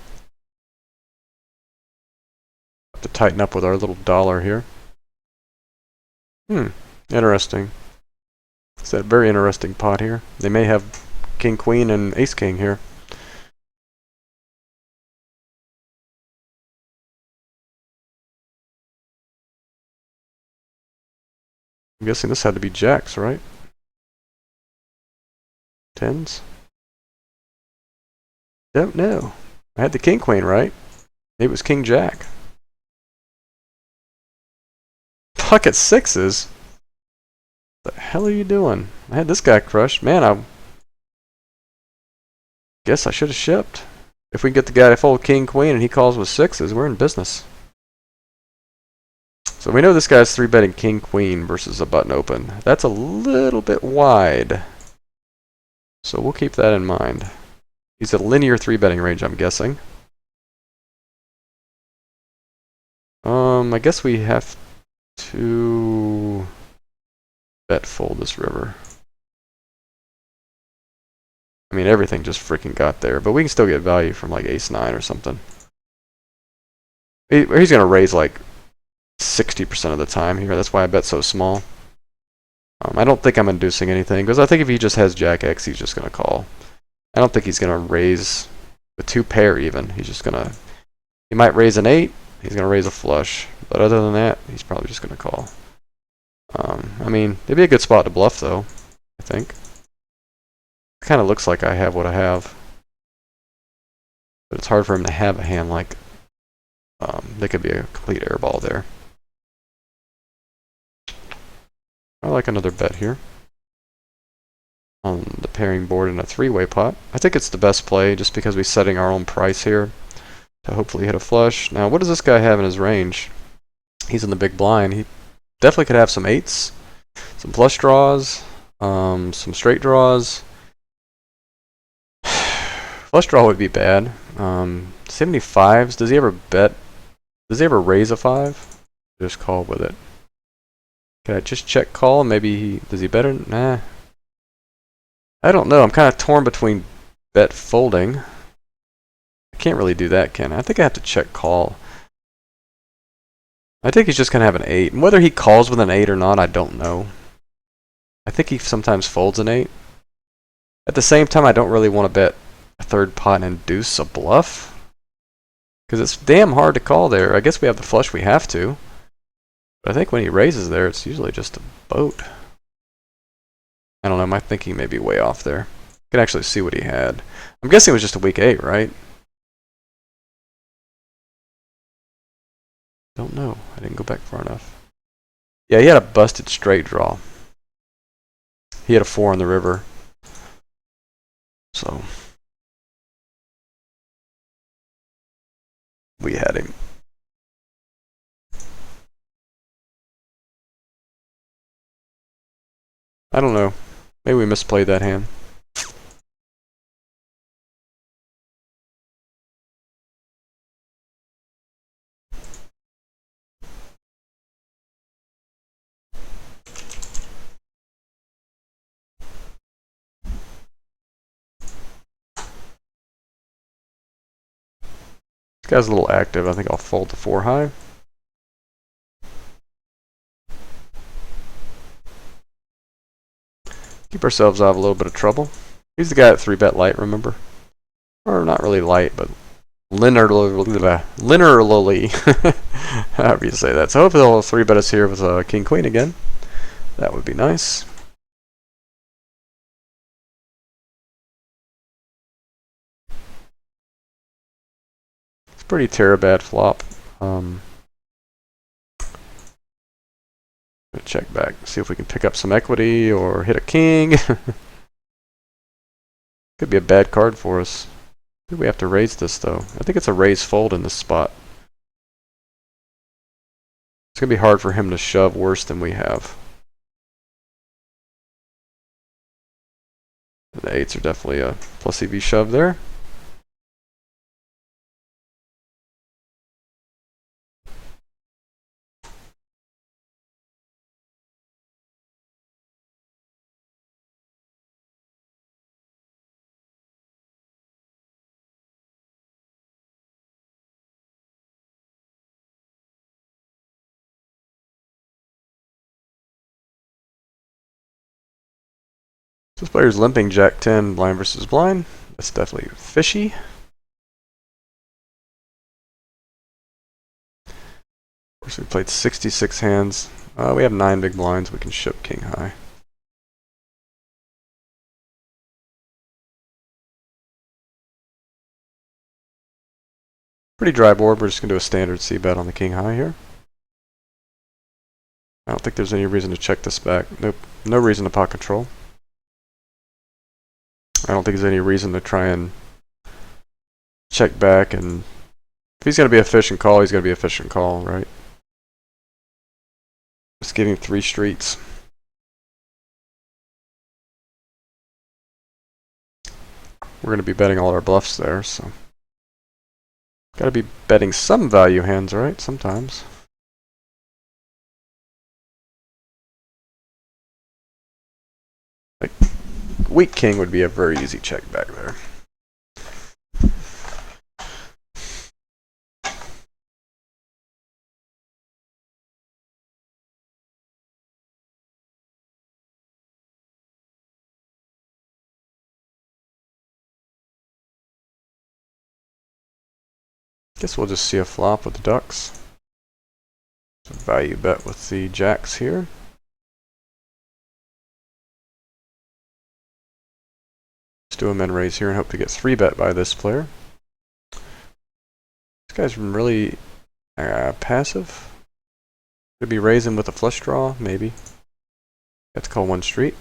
Have to tighten up with our little dollar here. Interesting. It's a very interesting pot here. They may have king, queen, and ace, king here. I'm guessing this had to be jacks, right? Tens? Don't know. I had the king, queen, right? It was king, jack. Pocket sixes? What the hell are you doing? I had this guy crushed. Man, I guess I should have shipped. If we can get the guy to fold king, queen, and he calls with sixes, we're in business. So we know this guy's 3-betting king, queen versus a button open. That's a little bit wide. So we'll keep that in mind. He's a linear 3-betting range, I'm guessing. I guess we have to bet fold this river. I mean, everything just freaking got there, but we can still get value from like ace-9 or something. He's going to raise like 60% of the time here. That's why I bet so small. I don't think I'm inducing anything, because I think if he just has jack X, he's just going to call. I don't think he's going to raise a 2-pair even. He's just going to... He might raise an 8. He's going to raise a flush. But other than that, he's probably just going to call. I mean, it'd be a good spot to bluff, though, I think. It kind of looks like I have what I have. But it's hard for him to have a hand like... there could be a complete airball there. I like another bet here. On the pairing board in a 3-way pot. I think it's the best play just because we're setting our own price here to hopefully hit a flush. Now, what does this guy have in his range? He's in the big blind. He definitely could have some 8s, some flush draws, some straight draws. Flush draw would be bad. 75s. Does he ever bet? Does he ever raise a 5? Just call with it. Can I just check call? Maybe does he better? Nah. I don't know. I'm kind of torn between bet folding. I can't really do that, can I? I think I have to check call. I think he's just going to have an 8. And whether he calls with an 8 or not, I don't know. I think he sometimes folds an 8. At the same time, I don't really want to bet a third pot and induce a bluff. Because it's damn hard to call there. I guess we have the flush we have to. But I think when he raises there, it's usually just a boat. I don't know, my thinking may be way off there. I can actually see what he had. I'm guessing it was just a weak 8, right? Don't know. I didn't go back far enough. Yeah, he had a busted straight draw. He had a 4 on the river. So we had him. I don't know. Maybe we misplayed that hand. This guy's a little active. I think I'll fold to 4 high. Keep ourselves out of a little bit of trouble. He's the guy at 3-bet light, remember? Or not really light, but linearly. However you say that. So hopefully they'll 3-bet us here with a king queen again. That would be nice. It's pretty bad flop. Check back, see if we can pick up some equity or hit a king. Could be a bad card for us. I think we have to raise this though. I think it's a raise fold in this spot. It's going to be hard for him to shove worse than we have. The 8s are definitely a plus EV shove there. This player's limping Jack 10 blind versus blind. That's definitely fishy. Of course, we played 66 hands. We have 9 big blinds. We can ship king high. Pretty dry board. We're just going to do a standard c-bet on the king high here. I don't think there's any reason to check this back. Nope. No reason to pot control. I don't think there's any reason to try and check back, and if he's going to be a efficient call, he's going to be a efficient call, right? Just give him 3 streets. We're going to be betting all our bluffs there, so got to be betting some value hands, right? Sometimes. Like weak king would be a very easy check back there. Guess we'll just see a flop with the ducks. So value bet with the jacks here. Let's do a min raise here and hope to get 3-bet by this player. This guy's really passive. Could be raising with a flush draw, maybe. Have to call 1 street.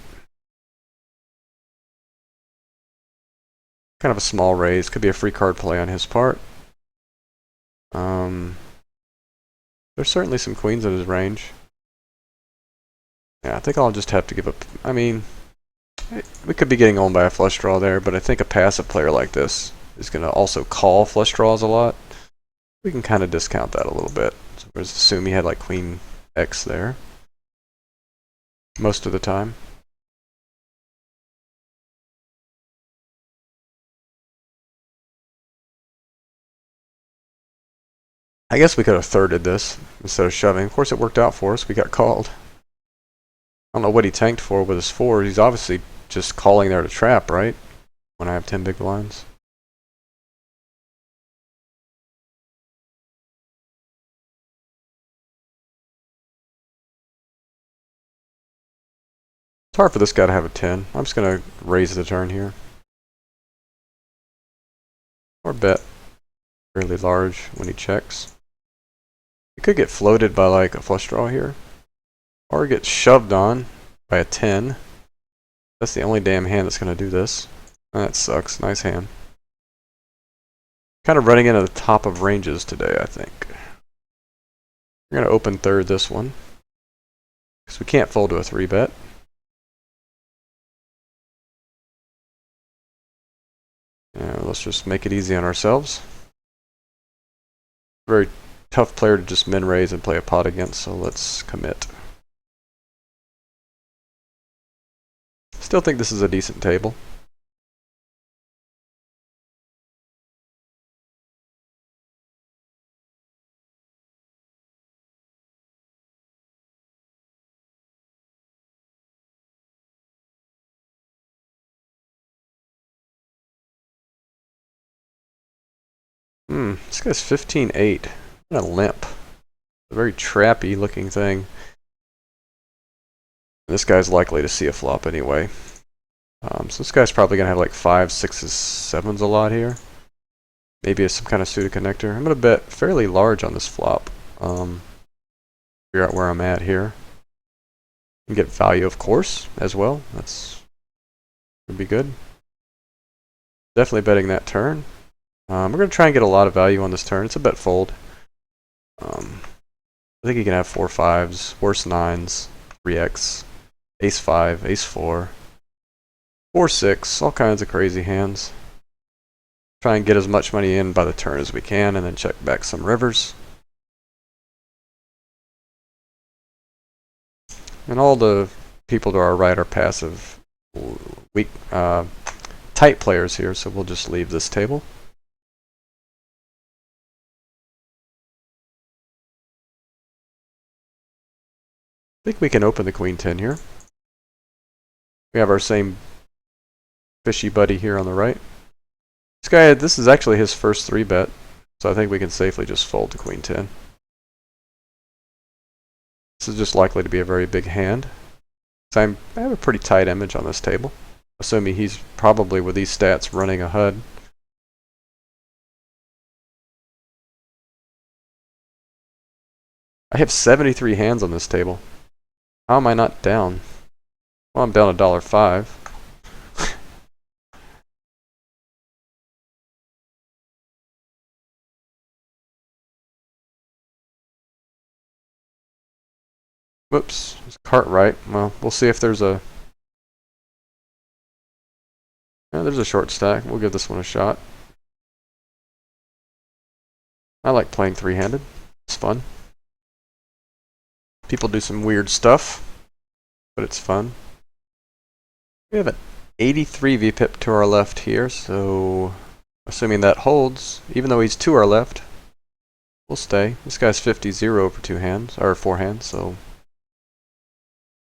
Kind of a small raise. Could be a free card play on his part. There's certainly some queens in his range. Yeah, I think I'll just have to give up. I mean, we could be getting owned by a flush draw there, but I think a passive player like this is going to also call flush draws a lot. We can kind of discount that a little bit. So let's assume he had like queen X there most of the time. I guess we could have thirded this instead of shoving. Of course, it worked out for us. We got called. I don't know what he tanked for with his 4. He's obviously just calling there to trap, right? When I have 10 big blinds. It's hard for this guy to have a 10. I'm just going to raise the turn here. Or bet fairly large when he checks. He could get floated by like a flush draw here. Or get shoved on by a 10. That's the only damn hand that's going to do this. That sucks. Nice hand. Kind of running into the top of ranges today, I think. We're going to open third this one. Because we can't fold to a 3-bet. Let's just make it easy on ourselves. Very tough player to just min raise and play a pot against, so let's commit. Still think this is a decent table. This guy's 15-8. What a limp. A very trappy looking thing. This guy's likely to see a flop anyway. So this guy's probably going to have like 5s, 6s, 7s a lot here. Maybe it's some kind of pseudo connector. I'm going to bet fairly large on this flop. Figure out where I'm at here. And get value, of course, as well. That's would be good. Definitely betting that turn. We're going to try and get a lot of value on this turn. It's a bet fold. I think you can have 4 5s, worse 9s, 3x, ace 5, ace 4, 4 6, all kinds of crazy hands. Try and get as much money in by the turn as we can, and then check back some rivers. And all the people to our right are passive, weak, tight players here, so we'll just leave this table. I think we can open the queen 10 here. We have our same fishy buddy here on the right. This guy, this is actually his first 3-bet, so I think we can safely just fold to queen 10. This is just likely to be a very big hand. So I have a pretty tight image on this table, assuming he's probably with these stats running a HUD. I have 73 hands on this table. How am I not down? Well, I'm down $1.05. Whoops, it's Cartwright. Well, we'll see if there's a... Yeah, there's a short stack. We'll give this one a shot. I like playing three-handed. It's fun. People do some weird stuff, but it's fun. We have an 83 VPIP to our left here, so assuming that holds, even though he's to our left, we'll stay. This guy's 50-0 over 2 hands, or 4 hands, so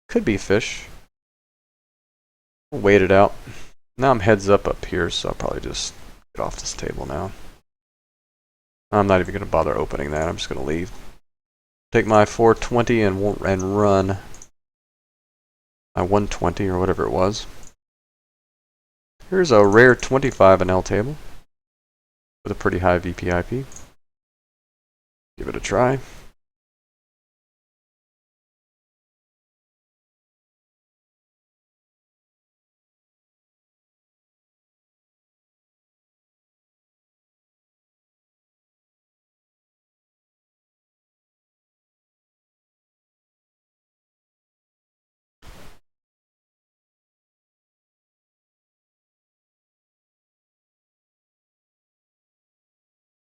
could be fish. We'll wait it out. Now I'm heads up here, so I'll probably just get off this table now. I'm not even going to bother opening that. I'm just going to leave. Take my 420 and run my 120 or whatever it was. Here's a rare 25 NL table with a pretty high VPIP. Give it a try.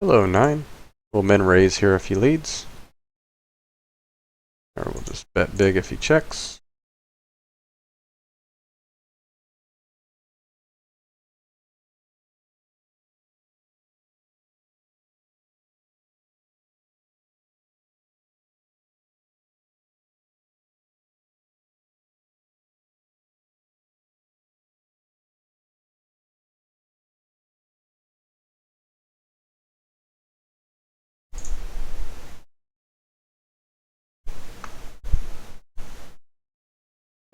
Hello, 9. We'll min raise here if he leads. Or we'll just bet big if he checks.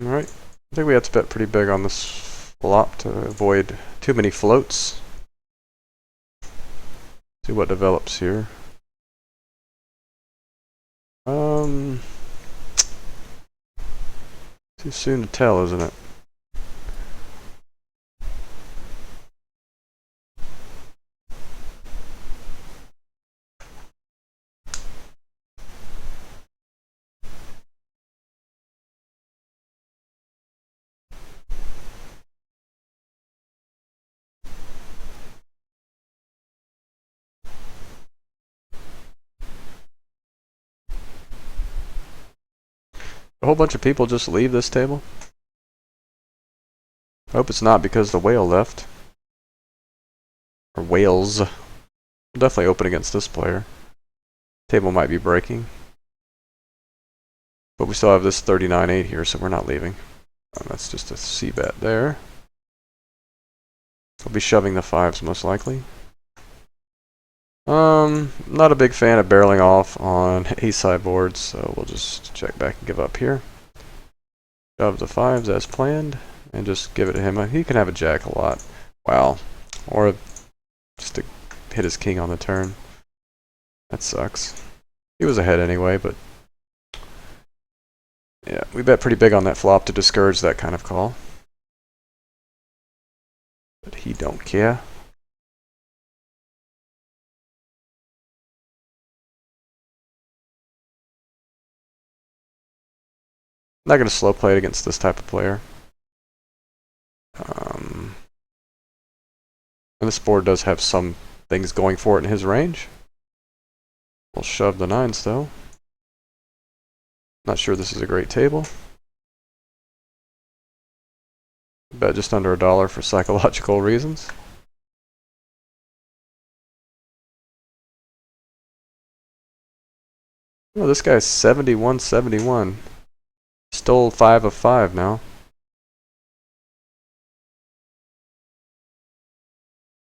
Alright, I think we have to bet pretty big on this flop to avoid too many floats. See what develops here. Too soon to tell, isn't it? A whole bunch of people just leave this table. I hope it's not because the whale left. Or whales. We'll definitely open against this player. Table might be breaking. But we still have this 39-8 here, so we're not leaving. That's just a c-bet there. We'll be shoving the 5s most likely. Not a big fan of barreling off on ace sideboards, so we'll just check back and give up here. Shove the fives as planned, and just give it to him. He can have a jack a lot. Wow. Or just to hit his king on the turn. That sucks. He was ahead anyway, but yeah, we bet pretty big on that flop to discourage that kind of call. But he don't care. I'm not going to slow play it against this type of player. And this board does have some things going for it in his range. We'll shove the nines though. Not sure this is a great table. Bet just under $1 for psychological reasons. Oh, this guy's 71-71. Stole 5 of 5 now.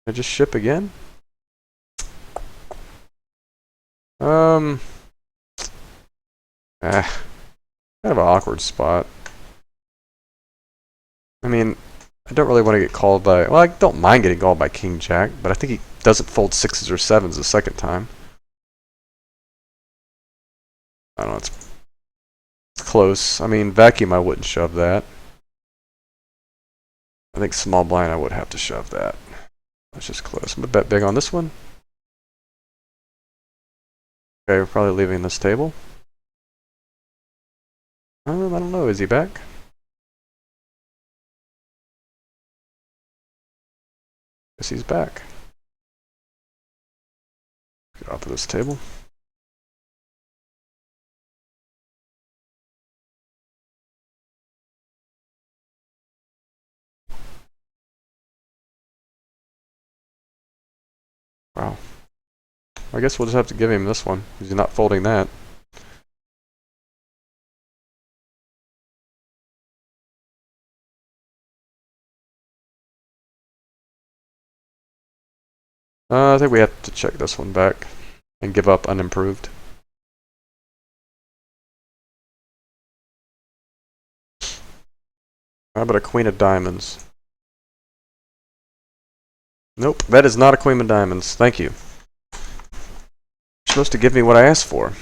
I just ship again? Kind of an awkward spot. I mean, I don't really want to get called by, well, I don't mind getting called by King Jack, but I think he doesn't fold 6s or 7s the second time. I don't know, it's close. I mean, vacuum, I wouldn't shove that. I think small blind, I would have to shove that. That's just close. I'm gonna bet big on this one. Okay, we're probably leaving this table. I don't know, is he back? Guess he's back. Get off of this table. Wow. I guess we'll just have to give him this one, because he's not folding that. I think we have to check this one back and give up unimproved. How about a queen of diamonds? Nope, that is not a queen of diamonds. Thank you. You're supposed to give me what I asked for.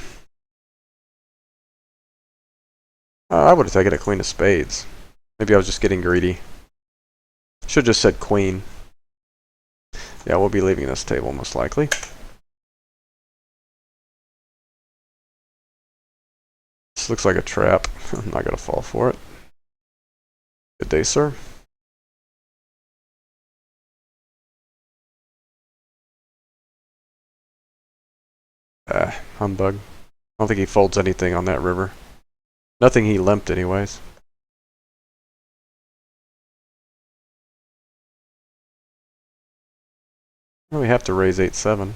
I would have taken a queen of spades. Maybe I was just getting greedy. Should have just said queen. Yeah, we'll be leaving this table most likely. This looks like a trap. I'm not going to fall for it. Good day, sir. Humbug. I don't think he folds anything on that river. Nothing he limped anyways. Well, we have to raise 8-7.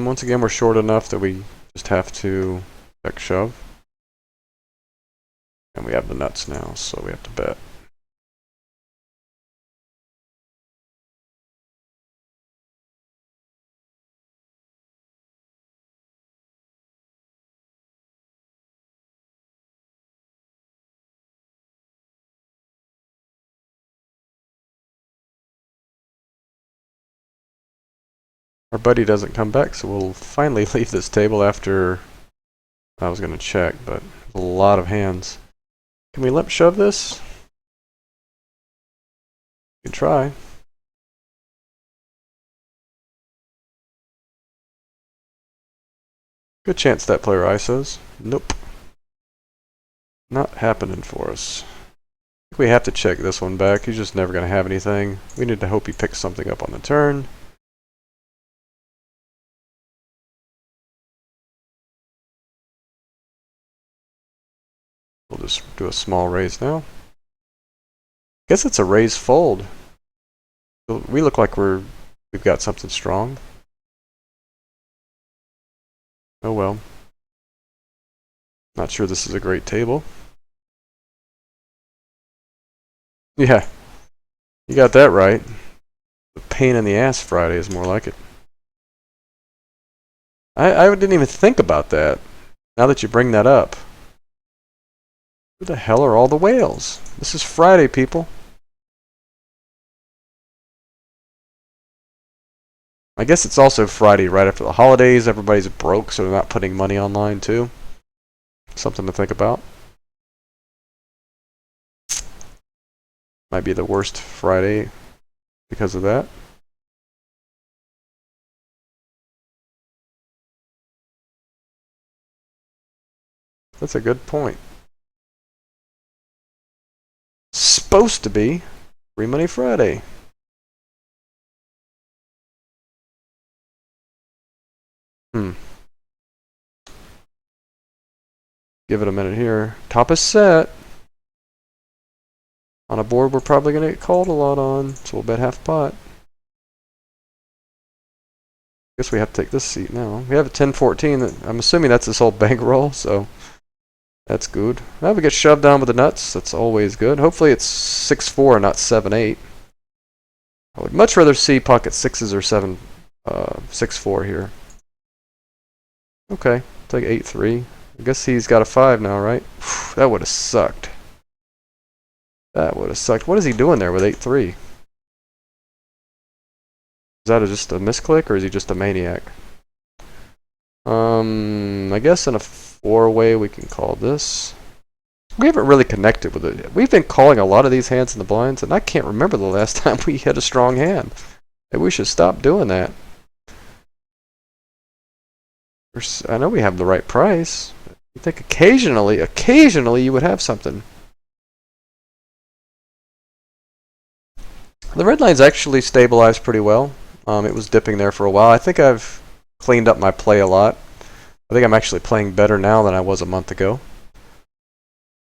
Once again, we're short enough that we just have to check shove. And we have the nuts now, so we have to bet. Our buddy doesn't come back, so we'll finally leave this table after I was going to check, but a lot of hands. Can we limp shove this? We can try. Good chance that player ISOs. Nope. Not happening for us. I think we have to check this one back. He's just never going to have anything. We need to hope he picks something up on the turn. We'll just do a small raise now. Guess it's a raise fold. We look like we've got something strong. Oh well. Not sure this is a great table. Yeah, you got that right. The pain in the ass Friday is more like it. I didn't even think about that. Now that you bring that up. Who the hell are all the whales? This is Friday, people. I guess it's also Friday right after the holidays. Everybody's broke, so they're not putting money online too. Something to think about. Might be the worst Friday because of that. That's a good point. Supposed to be Free Money Friday. Give it a minute here. Top is set. On a board we're probably going to get called a lot on, so we'll bet half pot. Guess we have to take this seat now. We have a 10-14. I'm assuming that's this whole bankroll, so that's good. Now we get shoved down with the nuts. That's always good. Hopefully it's 6-4 and not 7-8. I would much rather see pocket 6s or 6-4 here. Okay, take 8-3. I guess he's got a 5 now, right? That would have sucked. That would have sucked. What is he doing there with 8-3? Is that just a misclick, or is he just a maniac? I guess in a 4-way we can call this. We haven't really connected with it. We've been calling a lot of these hands in the blinds, and I can't remember the last time we had a strong hand. Maybe we should stop doing that. I know we have the right price. You think occasionally you would have something. The red line's actually stabilized pretty well. It was dipping there for a while. I think I've cleaned up my play a lot. I think I'm actually playing better now than I was a month ago.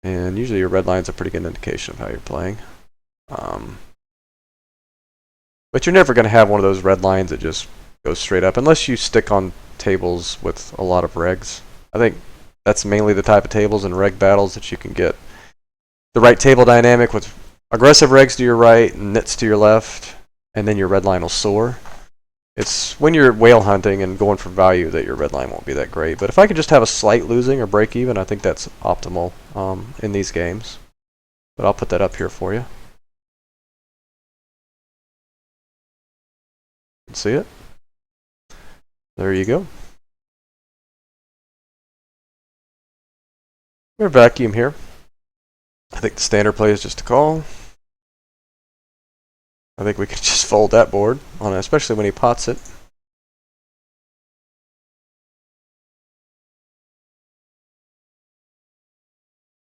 And usually your red line's a pretty good indication of how you're playing. But you're never going to have one of those red lines that just goes straight up, unless you stick on tables with a lot of regs. I think that's mainly the type of tables and reg battles that you can get the right table dynamic with aggressive regs to your right and nits to your left, and then your red line will soar. It's when you're whale hunting and going for value that your red line won't be that great. But if I could just have a slight losing or break even, I think that's optimal in these games. But I'll put that up here for you. See it? There you go. We're vacuum here. I think the standard play is just a call. I think we can just fold that board on it, especially when he pots it.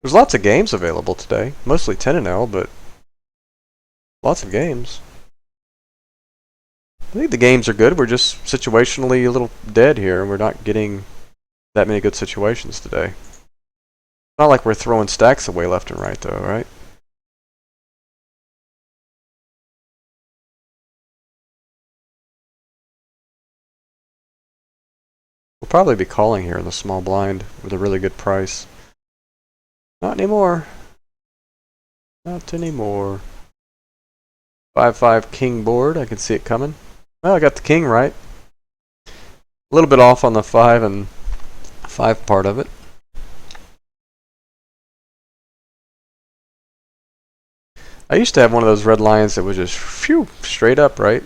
There's lots of games available today, mostly 10-0, but lots of games. I think the games are good. We're just situationally a little dead here, and we're not getting that many good situations today. Not like we're throwing stacks away left and right, though, right? We'll probably be calling here in the small blind with a really good price. Not anymore. Not anymore. 5-5 king board. I can see it coming. Well, I got the king right. A little bit off on the 5 and 5 part of it. I used to have one of those red lines that was just phew, straight up, right?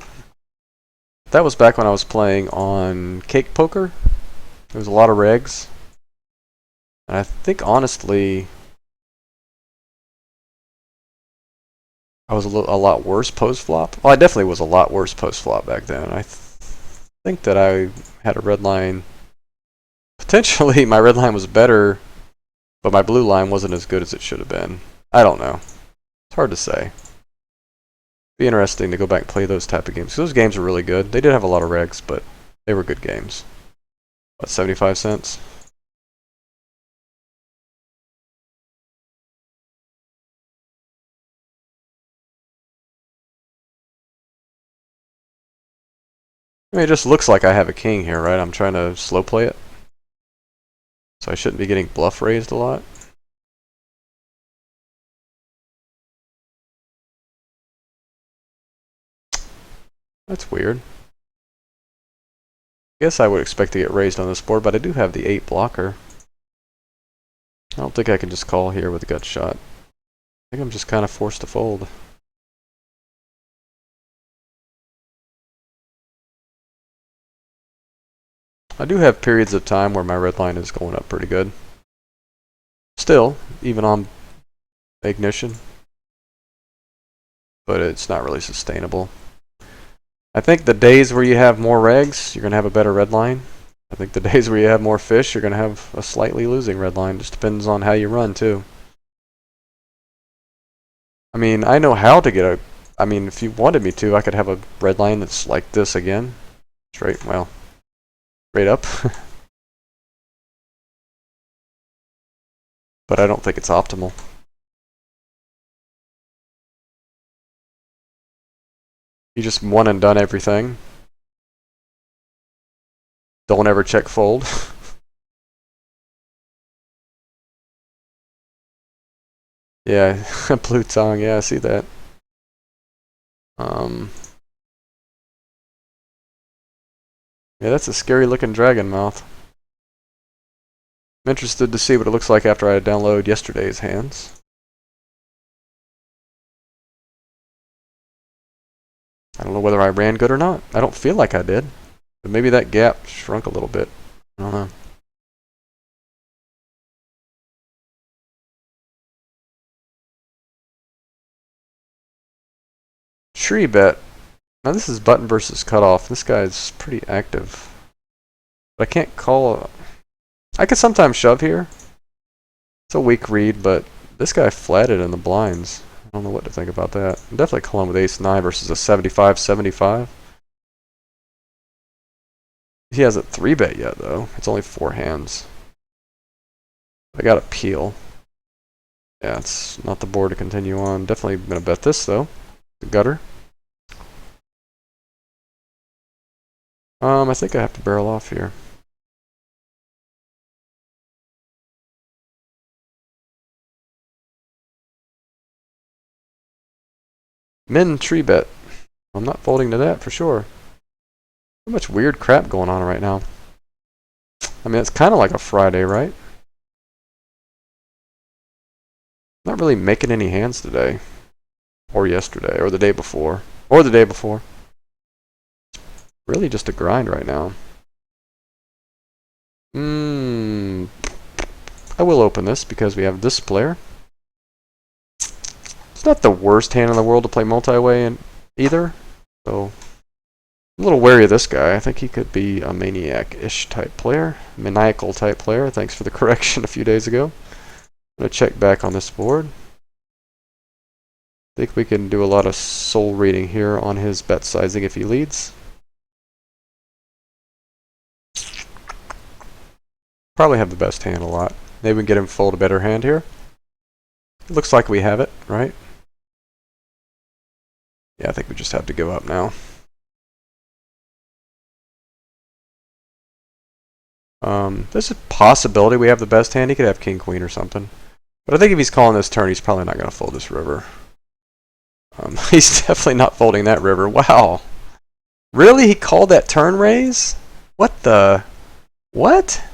That was back when I was playing on Cake Poker. There was a lot of regs. And I think, honestly, I was a lot worse post-flop. Well, I definitely was a lot worse post-flop back then. I think that I had a red line. Potentially, my red line was better, but my blue line wasn't as good as it should have been. I don't know. It's hard to say. Be interesting to go back and play those type of games. Those games were really good. They did have a lot of regs, but they were good games. What, 75 cents? I mean, it just looks like I have a king here, right? I'm trying to slow play it. So I shouldn't be getting bluff raised a lot. That's weird. Guess I would expect to get raised on this board, but I do have the 8 blocker. I don't think I can just call here with a gut shot. I think I'm just kind of forced to fold. I do have periods of time where my red line is going up pretty good. Still, even on ignition. But it's not really sustainable. I think the days where you have more regs, you're going to have a better red line. I think the days where you have more fish, you're going to have a slightly losing red line. Just depends on how you run, too. I mean, I know how to get a... I mean, if you wanted me to, I could have a red line that's like this again. Straight, well, straight up. But I don't think it's optimal. You just one and done everything. Don't ever check fold. Yeah, blue tongue, yeah, I see that. Yeah, that's a scary looking dragon mouth. I'm interested to see what it looks like after I download yesterday's hands. I don't know whether I ran good or not. I don't feel like I did. But maybe that gap shrunk a little bit. I don't know. Tree bet. Now this is button versus cutoff. This guy's pretty active. But I can't call... I could sometimes shove here. It's a weak read, but this guy flatted in the blinds. I don't know what to think about that. I'm definitely calling with ace-9 versus a 75-75. He hasn't 3-bet yet, though. It's only 4 hands. I got a peel. Yeah, it's not the board to continue on. Definitely going to bet this, though. The gutter. I think I have to barrel off here. Min tree bet. I'm not folding to that for sure. So much weird crap going on right now. I mean, it's kind of like a Friday, right? Not really making any hands today. Or yesterday, or the day before. Or the day before. It's really just a grind right now. I will open this because we have this player. It's not the worst hand in the world to play multi-way in either. So, I'm a little wary of this guy. I think he could be a maniac-ish type player. Maniacal type player. Thanks for the correction a few days ago. I'm going to check back on this board. I think we can do a lot of soul reading here on his bet sizing if he leads. Probably have the best hand a lot. Maybe we can get him fold a better hand here. Looks like we have it, right? Yeah, I think we just have to give up now. There's a possibility we have the best hand. He could have king, queen or something. But I think if he's calling this turn, he's probably not going to fold this river. He's definitely not folding that river. Wow. Really? He called that turn raise? What the? What?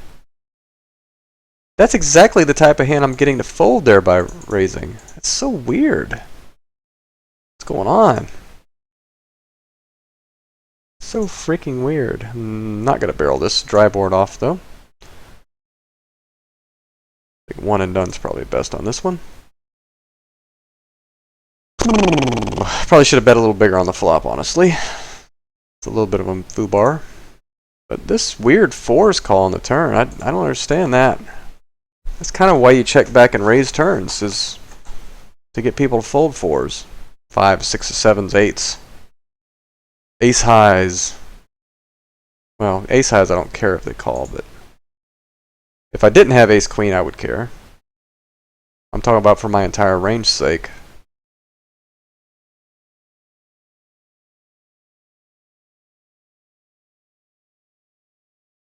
That's exactly the type of hand I'm getting to fold there by raising. That's so weird. What's going on? So freaking weird. I'm not going to barrel this dry board off, though. I think one and done's probably best on this one. Probably should have bet a little bigger on the flop, honestly. It's a little bit of a foobar. But this weird 4's call on the turn, I don't understand that. That's kind of why you check back and raise turns, is to get people to fold 4s. 5s, 6s, 7s, 8s. Ace highs. Well, ace highs I don't care if they call, but if I didn't have ace queen I would care. I'm talking about for my entire range's sake.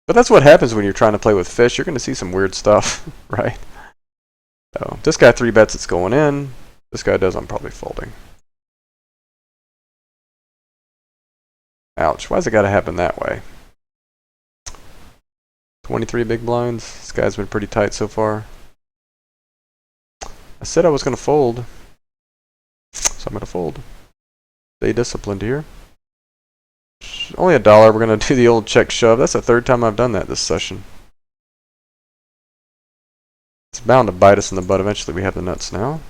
But that's what happens when you're trying to play with fish. You're going to see some weird stuff, right? So this guy 3-bets, it's going in. This guy does, I'm probably folding. Ouch. Why's it got to happen that way? 23 big blinds. This guy's been pretty tight so far. I said I was going to fold. So I'm going to fold. Stay disciplined here. Only $1. We're going to do the old check shove. That's the third time I've done that this session. It's bound to bite us in the butt eventually. We have the nuts now.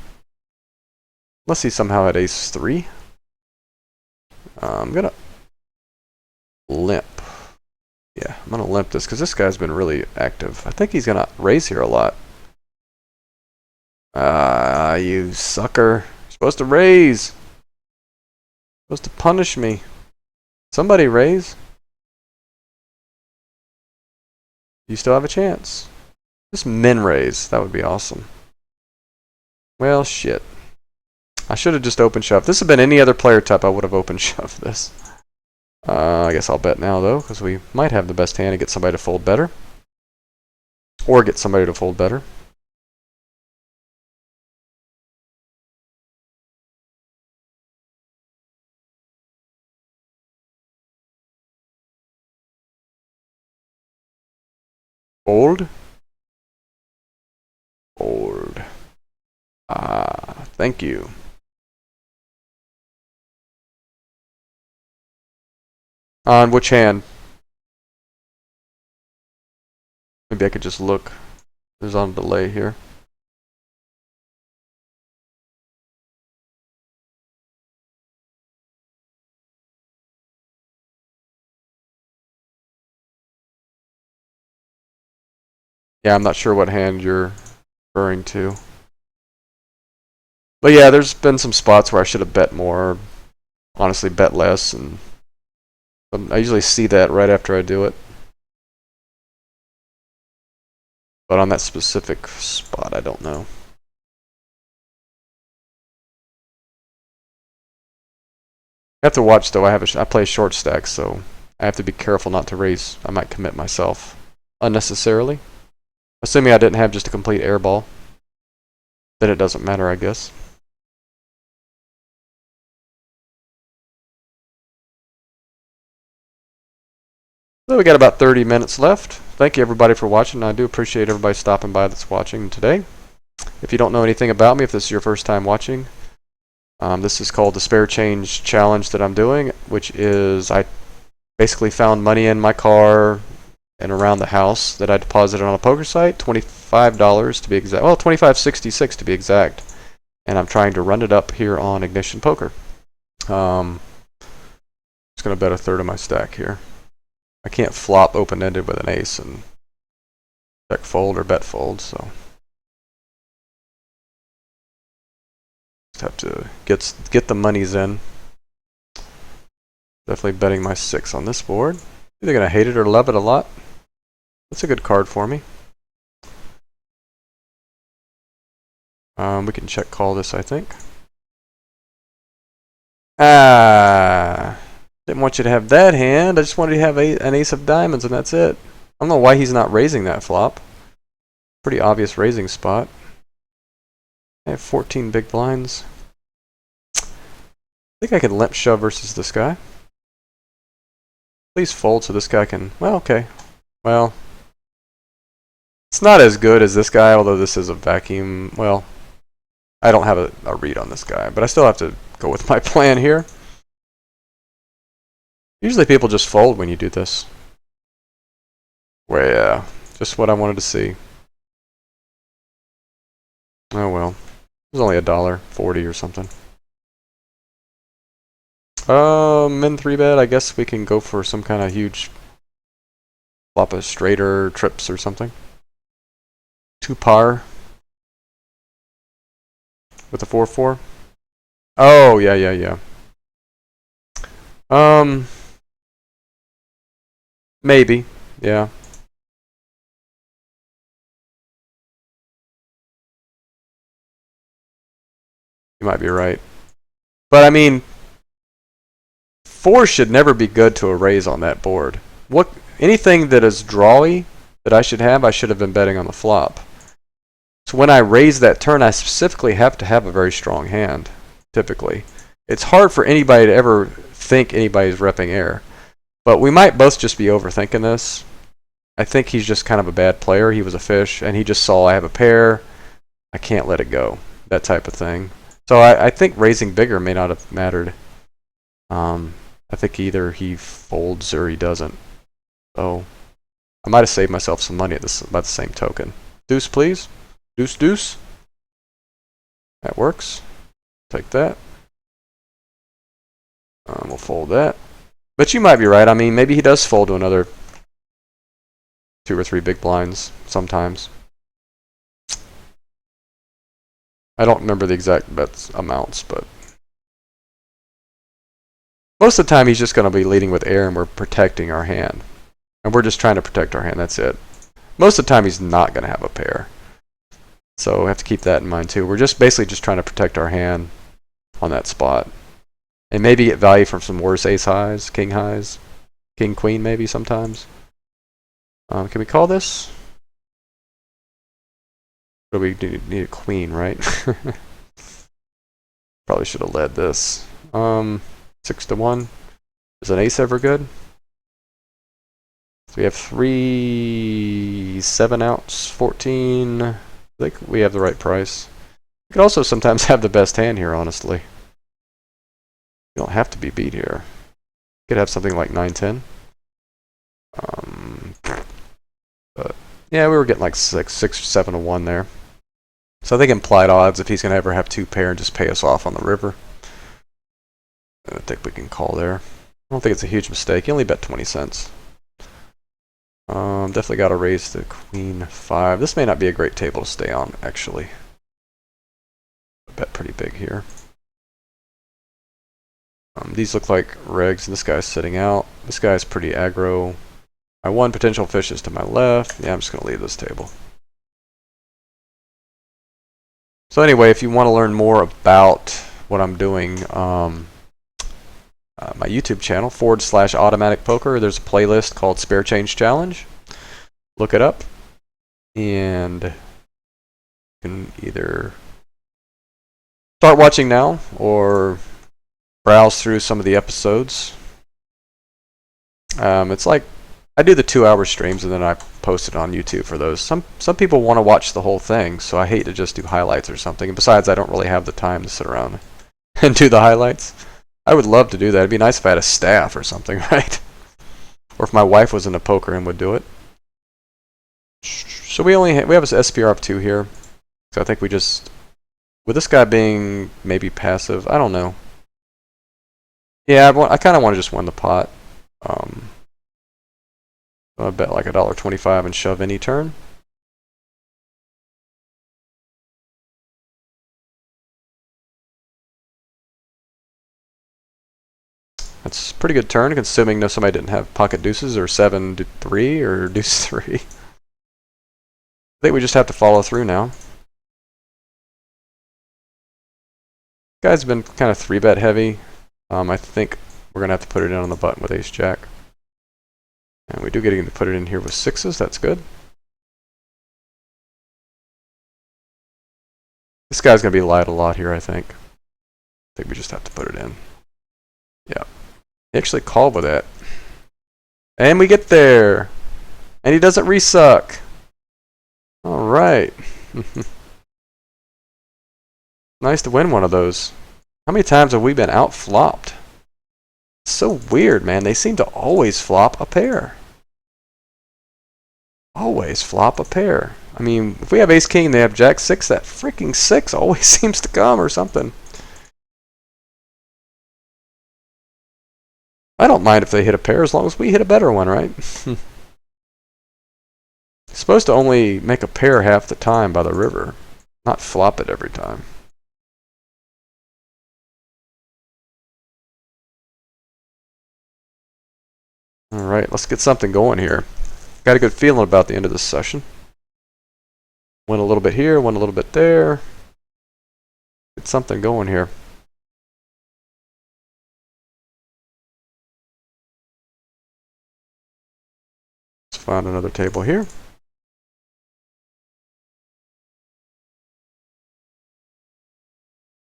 Unless he somehow had ace 3. I'm going to limp. Yeah, I'm going to limp this because this guy's been really active. I think he's going to raise here a lot. You sucker. You're supposed to raise. You're supposed to punish me. Somebody raise. You still have a chance. Just min raise. That would be awesome. Well, shit. I should have just open shoved. If this had been any other player type, I would have open shoved this. I guess I'll bet now, though, because we might have the best hand to get somebody to fold better. Or get somebody to fold better. Fold. Fold. Thank you. On which hand? Maybe I could just look. There's on delay here. Yeah, I'm not sure what hand you're referring to. But yeah, there's been some spots where I should have bet more. Honestly, bet less, and I usually see that right after I do it. But on that specific spot, I don't know. I have to watch though. I play short stack, so I have to be careful not to raise. I might commit myself unnecessarily. Assuming I didn't have just a complete air ball, then it doesn't matter, I guess. So we got about 30 minutes left. Thank you everybody for watching. I do appreciate everybody stopping by that's watching today. If you don't know anything about me, if this is your first time watching, this is called the Spare Change Challenge that I'm doing, which is I basically found money in my car and around the house that I deposited on a poker site, $25 to be exact. Well, $25.66 to be exact. And I'm trying to run it up here on Ignition Poker. Just going to bet a third of my stack here. I can't flop open-ended with an ace and check fold or bet fold, so just have to get the monies in. Definitely betting my 6 on this board. Either gonna hate it or love it a lot. That's a good card for me. We can check call this, I think. Didn't want you to have that hand. I just wanted you to have an ace of diamonds, and that's it. I don't know why he's not raising that flop. Pretty obvious raising spot. I have 14 big blinds. I think I can limp shove versus this guy. Please fold so this guy can... Well, okay. Well, it's not as good as this guy, although this is a vacuum. Well, I don't have a read on this guy, but I still have to go with my plan here. Usually people just fold when you do this. Well, yeah, just what I wanted to see. Oh well. It was only $1.40 or something. Min 3-bet, I guess we can go for some kind of huge flop of straight or trips or something. 2 par. With a 4-4. Oh, yeah. Maybe, yeah. You might be right. But I mean, 4 should never be good to a raise on that board. Anything that is drawy that I should have been betting on the flop. So when I raise that turn, I specifically have to have a very strong hand, typically. It's hard for anybody to ever think anybody's repping air. But we might both just be overthinking this. I think he's just kind of a bad player. He was a fish, and he just saw I have a pair. I can't let it go. That type of thing. So I think raising bigger may not have mattered. I think either he folds or he doesn't. So I might have saved myself some money at this by the same token. Deuce, please. Deuce, deuce. That works. Take that. We'll fold that. But you might be right. I mean, maybe he does fold to another 2 or 3 big blinds sometimes. I don't remember the exact bet amounts, but most of the time he's just going to be leading with air and we're protecting our hand. And we're just trying to protect our hand, that's it. Most of the time he's not going to have a pair. So we have to keep that in mind too. We're just basically just trying to protect our hand on that spot. And maybe get value from some worse ace highs, king highs, king queen maybe sometimes. Can we call this? What do we do? Need a queen, right? Probably should have led this. 6 to 1. Is an ace ever good? So we have 3 7 outs, 14. I think we have the right price. We could also sometimes have the best hand here, honestly. You don't have to be beat here. You could have something like 9-10. But yeah, we were getting like 6 7 to 1 there. So I think implied odds if he's going to ever have 2 pair and just pay us off on the river. I think we can call there. I don't think it's a huge mistake. He only bet 20 cents. Definitely got to raise the queen 5. This may not be a great table to stay on, actually. I bet pretty big here. These look like regs, and this guy's sitting out. This guy's pretty aggro. My one potential fish is to my left. Yeah, I'm just going to leave this table. So anyway, if you want to learn more about what I'm doing, my YouTube channel, /automatic poker, there's a playlist called Spare Change Challenge. Look it up, and you can either start watching now or browse through some of the episodes. It's like I do the 2-hour streams and then I post it on YouTube for those. Some people want to watch the whole thing, so I hate to just do highlights or something. And besides, I don't really have the time to sit around and do the highlights. I would love to do that. It'd be nice if I had a staff or something, right? Or if my wife was into poker and would do it. So we have an SPR of 2 here. So I think we just, with this guy being maybe passive, I don't know. Yeah, I kind of want to just win the pot. I bet like $1.25 and shove any turn. That's a pretty good turn, assuming somebody didn't have pocket deuces or 7-3 or deuce 3. I think we just have to follow through now. Guy's been kind of 3-bet heavy. I think we're going to have to put it in on the button with ace-jack. And we do get to put it in here with 6s, that's good. This guy's going to be light a lot here, I think. I think we just have to put it in. Yeah. He actually called with that. And we get there! And he doesn't resuck! Alright. Nice to win one of those. How many times have we been out-flopped? It's so weird, man. They seem to always flop a pair. Always flop a pair. I mean, if we have ace-king and they have jack-6, that freaking 6 always seems to come or something. I don't mind if they hit a pair as long as we hit a better one, right? Supposed to only make a pair half the time by the river, not flop it every time. Alright, let's get something going here. Got a good feeling about the end of this session. Went a little bit here, went a little bit there. Get something going here. Let's find another table here.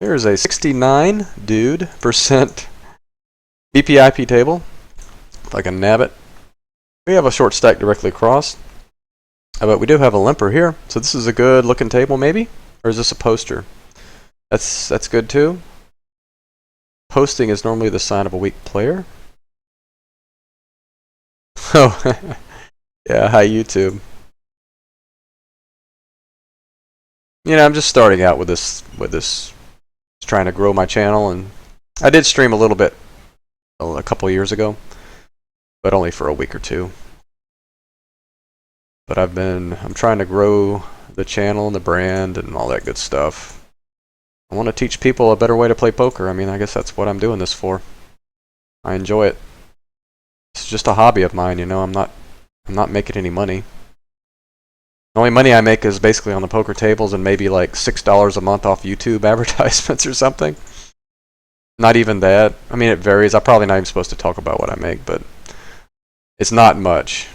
Here's a 69% BPIP table. if I can nab it. We have a short stack directly across. But we do have a limper here, so this is a good looking table maybe? Or is this a poster? That's good too. Posting is normally the sign of a weak player. Oh, yeah, hi YouTube. You know, I'm just starting out with this, trying to grow my channel, and I did stream a little bit a couple years ago, but only for a week or two. But I'm trying to grow the channel and the brand and all that good stuff. I want to teach people a better way to play poker. I mean, I guess that's what I'm doing this for. I enjoy it. It's just a hobby of mine, you know. I'm not making any money. The only money I make is basically on the poker tables and maybe like $6 a month off YouTube advertisements or something. Not even that. I mean, it varies. I'm probably not even supposed to talk about what I make, but it's not much.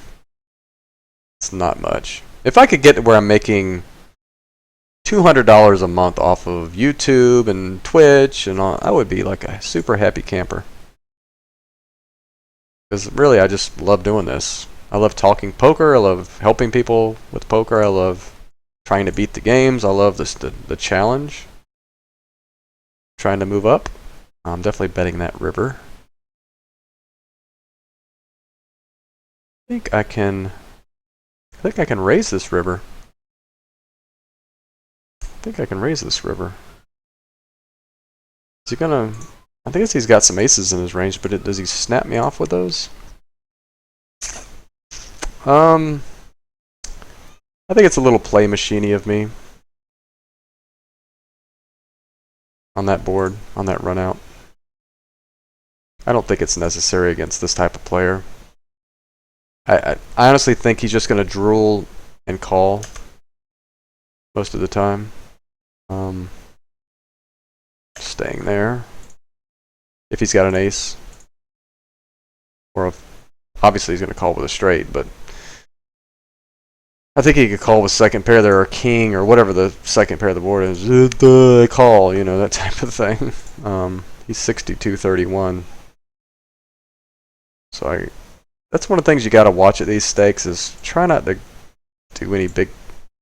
It's not much. If I could get to where I'm making $200 a month off of YouTube and Twitch and all, I would be like a super happy camper. Because really, I just love doing this. I love talking poker. I love helping people with poker. I love trying to beat the games. I love the challenge. Trying to move up. I'm definitely betting that river. I think I can raise this river. I think I can raise this river. Is he gonna... I think he's got some aces in his range, but does he snap me off with those? I think it's a little play machine-y of me. On that board, on that run out. I don't think it's necessary against this type of player. I honestly think he's just going to drool and call most of the time. Staying there. If he's got an ace. Or obviously he's going to call with a straight, but I think he could call with second pair there, or king, or whatever the second pair of the board is. Call, you know, that type of thing. He's 62-31. So that's one of the things you got to watch at these stakes is try not to do any big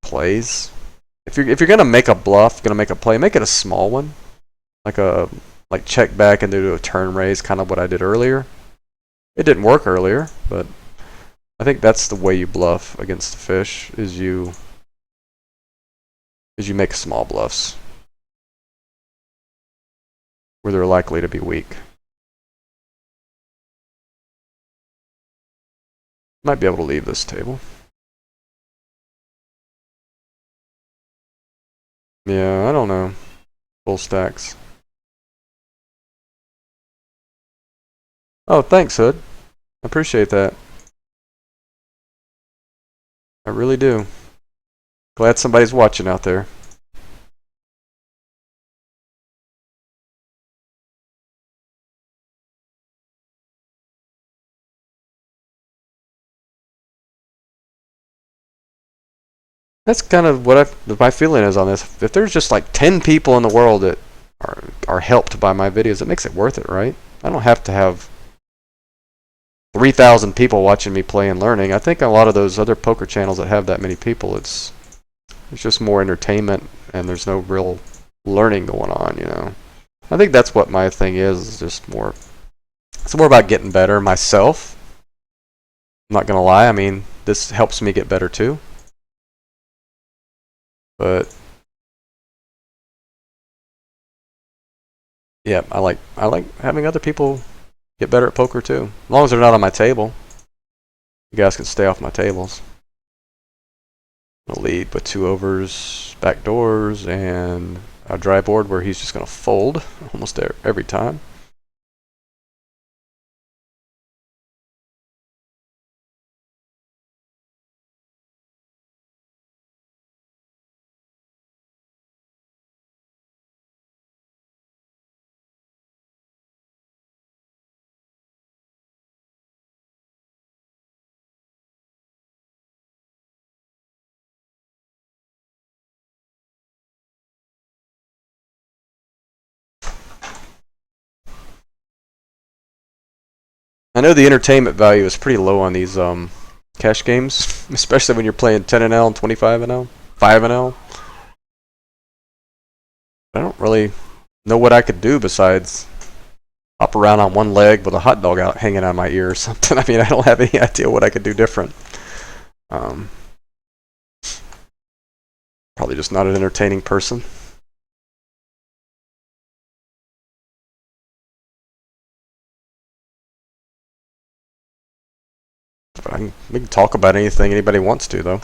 plays. If you're gonna make a bluff, gonna make a play, make it a small one, like check back and do a turn raise, kind of what I did earlier. It didn't work earlier, but I think that's the way you bluff against the fish is you make small bluffs where they're likely to be weak. Might be able to leave this table. Yeah, I don't know. Full stacks. Oh, thanks, Hood. I appreciate that. I really do. Glad somebody's watching out there. That's kind of what my feeling is on this. If there's just like 10 people in the world that are helped by my videos, it makes it worth it, right? I don't have to have 3,000 people watching me play and learning. I think a lot of those other poker channels that have that many people, it's just more entertainment and there's no real learning going on, you know. I think that's what my thing is just more. It's more about getting better myself. I'm not gonna lie. I mean, this helps me get better too. But yeah, I like having other people get better at poker too. As long as they're not on my table. You guys can stay off my tables. I'll lead with 2 overs, back doors, and a dry board where he's just going to fold almost every time. I know the entertainment value is pretty low on these cash games, especially when you're playing 10 and L and 25 and L, 5 and L. I don't really know what I could do besides hop around on one leg with a hot dog out hanging out of my ear or something. I mean, I don't have any idea what I could do different. Probably just not an entertaining person. We can talk about anything anybody wants to, though.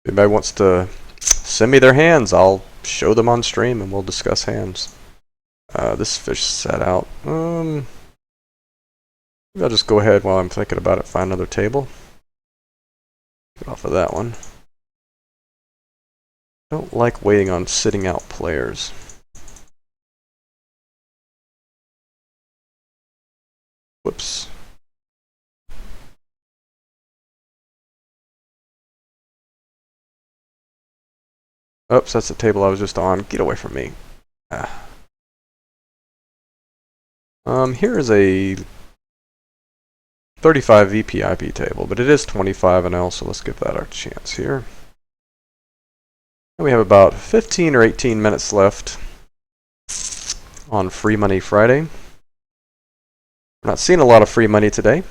If anybody wants to send me their hands, I'll show them on stream and we'll discuss hands. This fish sat out. Maybe I'll just go ahead while I'm thinking about it, find another table. Get off of that one. Don't like waiting on sitting out players. Whoops. Oops, that's the table I was just on. Get away from me. Here is a 35 VPIP table, but it is 25 and L, so let's give that our chance here. And we have about 15 or 18 minutes left on Free Money Friday. We're not seeing a lot of free money today.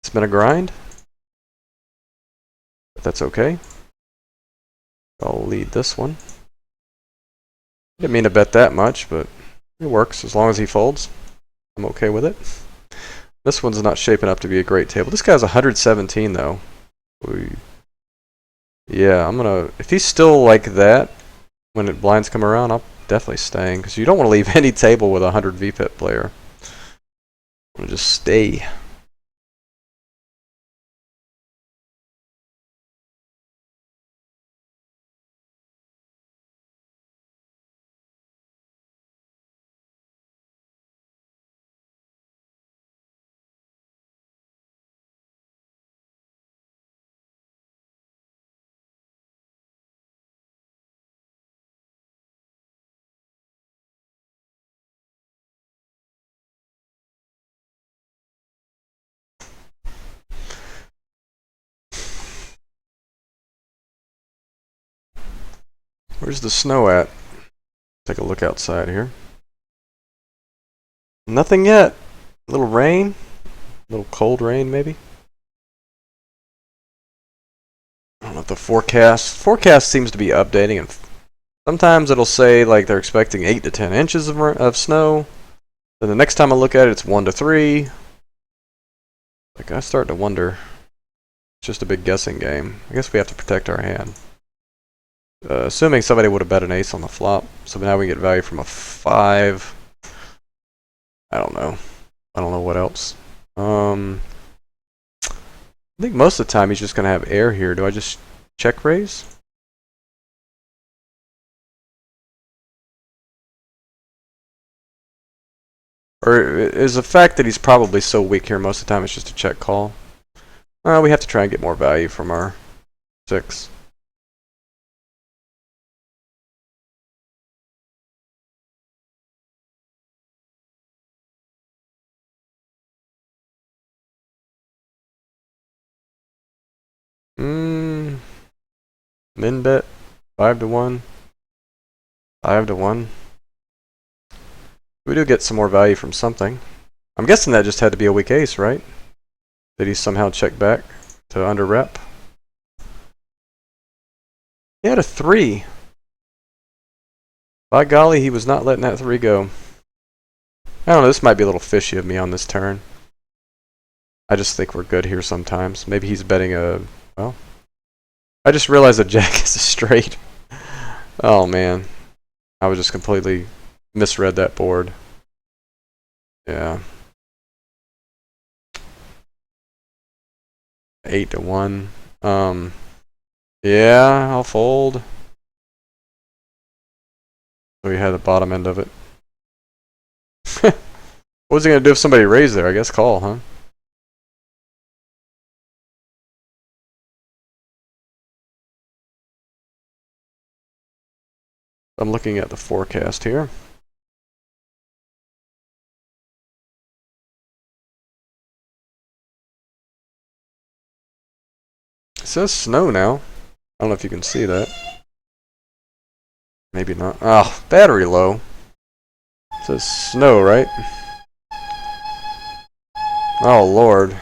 It's been a grind, but that's okay. I'll lead this one. Didn't mean to bet that much, but it works as long as he folds. I'm okay with it. This one's not shaping up to be a great table. This guy's 117 though. Yeah, I'm gonna. If he's still like that when it blinds come around, I'll definitely staying because you don't want to leave any table with a 100 VPIP player. I want to just stay. Where's the snow at? Take a look outside here. Nothing yet. A little rain. A little cold rain, maybe. I don't know if the forecast seems to be updating, and sometimes it'll say like they're expecting 8 to 10 inches of snow. Then the next time I look at it, it's 1 to 3. Like I start to wonder. It's just a big guessing game. I guess we have to protect our hand. Assuming somebody would have bet an ace on the flop, so now we get value from a 5. I don't know. I don't know what else. I think most of the time he's just going to have air here. Do I just check raise? Or is the fact that he's probably so weak here most of the time it's just a check call? We have to try and get more value from our 6. Min bet 5 to 1. 5 to 1. We do get some more value from something. I'm guessing that just had to be a weak ace, right? Did he somehow check back to under rep? He had a 3. By golly, he was not letting that 3 go. I don't know, this might be a little fishy of me on this turn. I just think we're good here sometimes. Maybe he's betting a... well... I just realized that Jack is a straight. Oh man. I was just completely misread that board. Yeah. 8 to 1. Yeah, I'll fold. So we had the bottom end of it. What was he gonna do if somebody raised there? I guess call, huh? I'm looking at the forecast here. It says snow now. I don't know if you can see that. Maybe not. Oh, battery low. It says snow, right? Oh, Lord.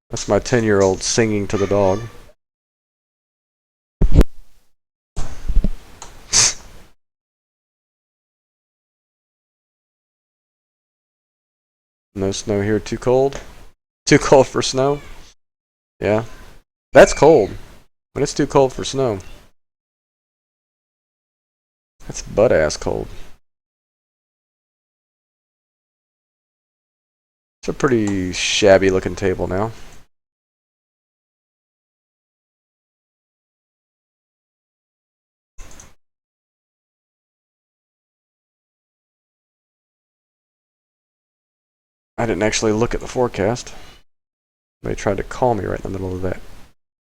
That's my 10-year-old singing to the dog. No snow here. Too cold? Too cold for snow? Yeah. That's cold. When it's too cold for snow. That's butt-ass cold. It's a pretty shabby-looking table now. I didn't actually look at the forecast. They tried to call me right in the middle of that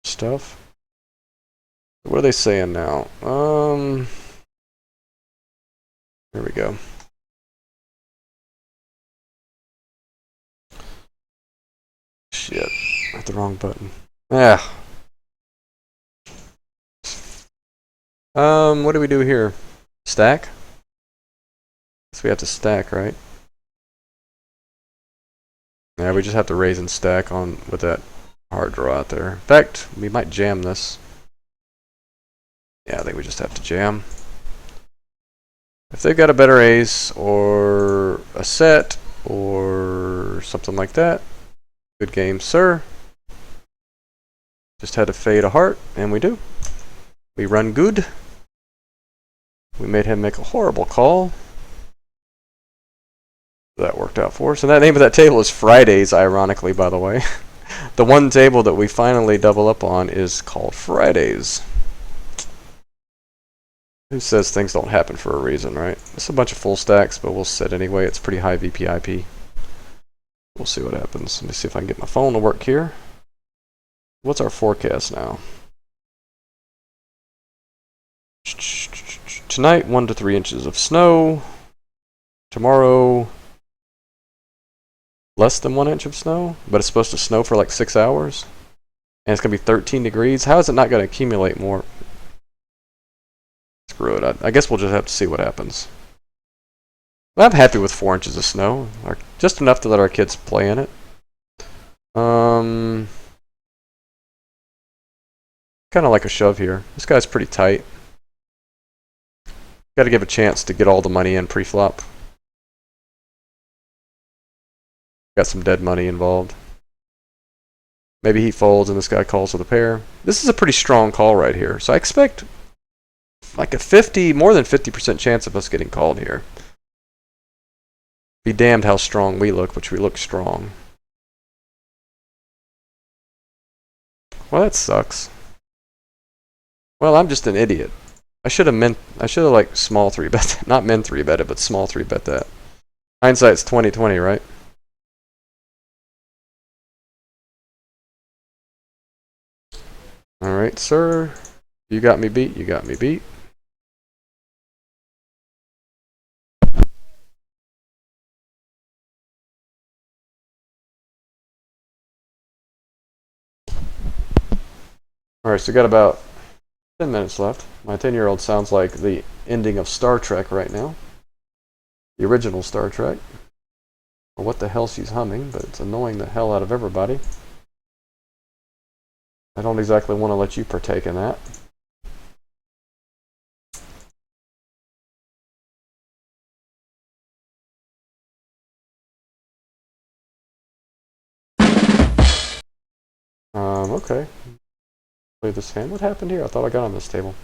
stuff. What are they saying now? Here we go. Shit, hit the wrong button. Yeah. What do we do here? Stack? Guess we have to stack, right? Yeah, we just have to raise and stack on with that hard draw out there. In fact, we might jam this. Yeah, I think we just have to jam. If they've got a better ace or a set or something like that, good game, sir. Just had to fade a heart, and we do. We run good. We made him make a horrible call. That worked out for us. And that name of that table is Fridays, ironically, by the way. The one table that we finally double up on is called Fridays. Who says things don't happen for a reason, right? It's a bunch of full stacks, but we'll sit anyway. It's pretty high VPIP. We'll see what happens. Let me see if I can get my phone to work here. What's our forecast now? Tonight, 1 to 3 inches of snow. Tomorrow, less than 1 inch of snow, but it's supposed to snow for like 6 hours. And it's going to be 13 degrees. How is it not going to accumulate more? Screw it. I guess we'll just have to see what happens. I'm happy with 4 inches of snow. Just enough to let our kids play in it. Kind of like a shove here. This guy's pretty tight. Got to give a chance to get all the money in pre-flop. Got some dead money involved. Maybe he folds and this guy calls with a pair. This is a pretty strong call right here. So I expect like a more than 50% chance of us getting called here. Be damned how strong we look, which we look strong. Well, that sucks. Well, I'm just an idiot. I should have like small 3-bet, not min 3-bet it, but small 3-bet that. Hindsight's 20/20, right? All right, sir. You got me beat. You got me beat. All right, so we got about 10 minutes left. My 10-year-old sounds like the ending of Star Trek right now. The original Star Trek. Or what the hell she's humming, but it's annoying the hell out of everybody. I don't exactly want to let you partake in that. Okay. Play this hand. What happened here? I thought I got on this table.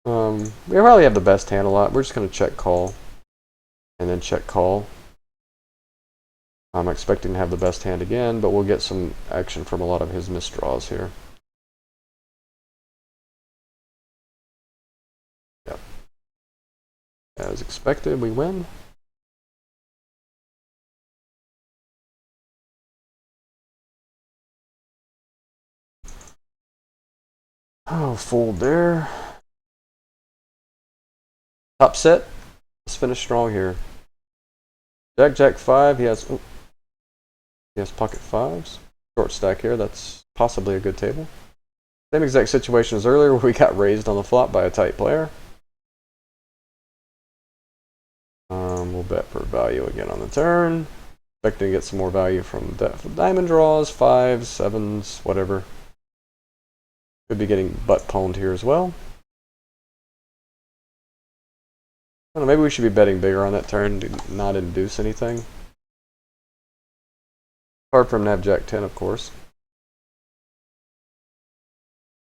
We probably have the best hand a lot. We're just going to check call. And then check call. I'm expecting to have the best hand again, but we'll get some action from a lot of his misdraws here. Yep. As expected, we win. Oh, fold there. Top set. Let's finish strong here. Jack, Jack 5. He has pocket 5s. Short stack here. That's possibly a good table. Same exact situation as earlier where we got raised on the flop by a tight player. We'll bet for value again on the turn. Expecting to get some more value from diamond draws, 5s, 7s, whatever. Could be getting butt pwned here as well. I don't know, maybe we should be betting bigger on that turn to not induce anything. Apart from Nav Jack 10, of course.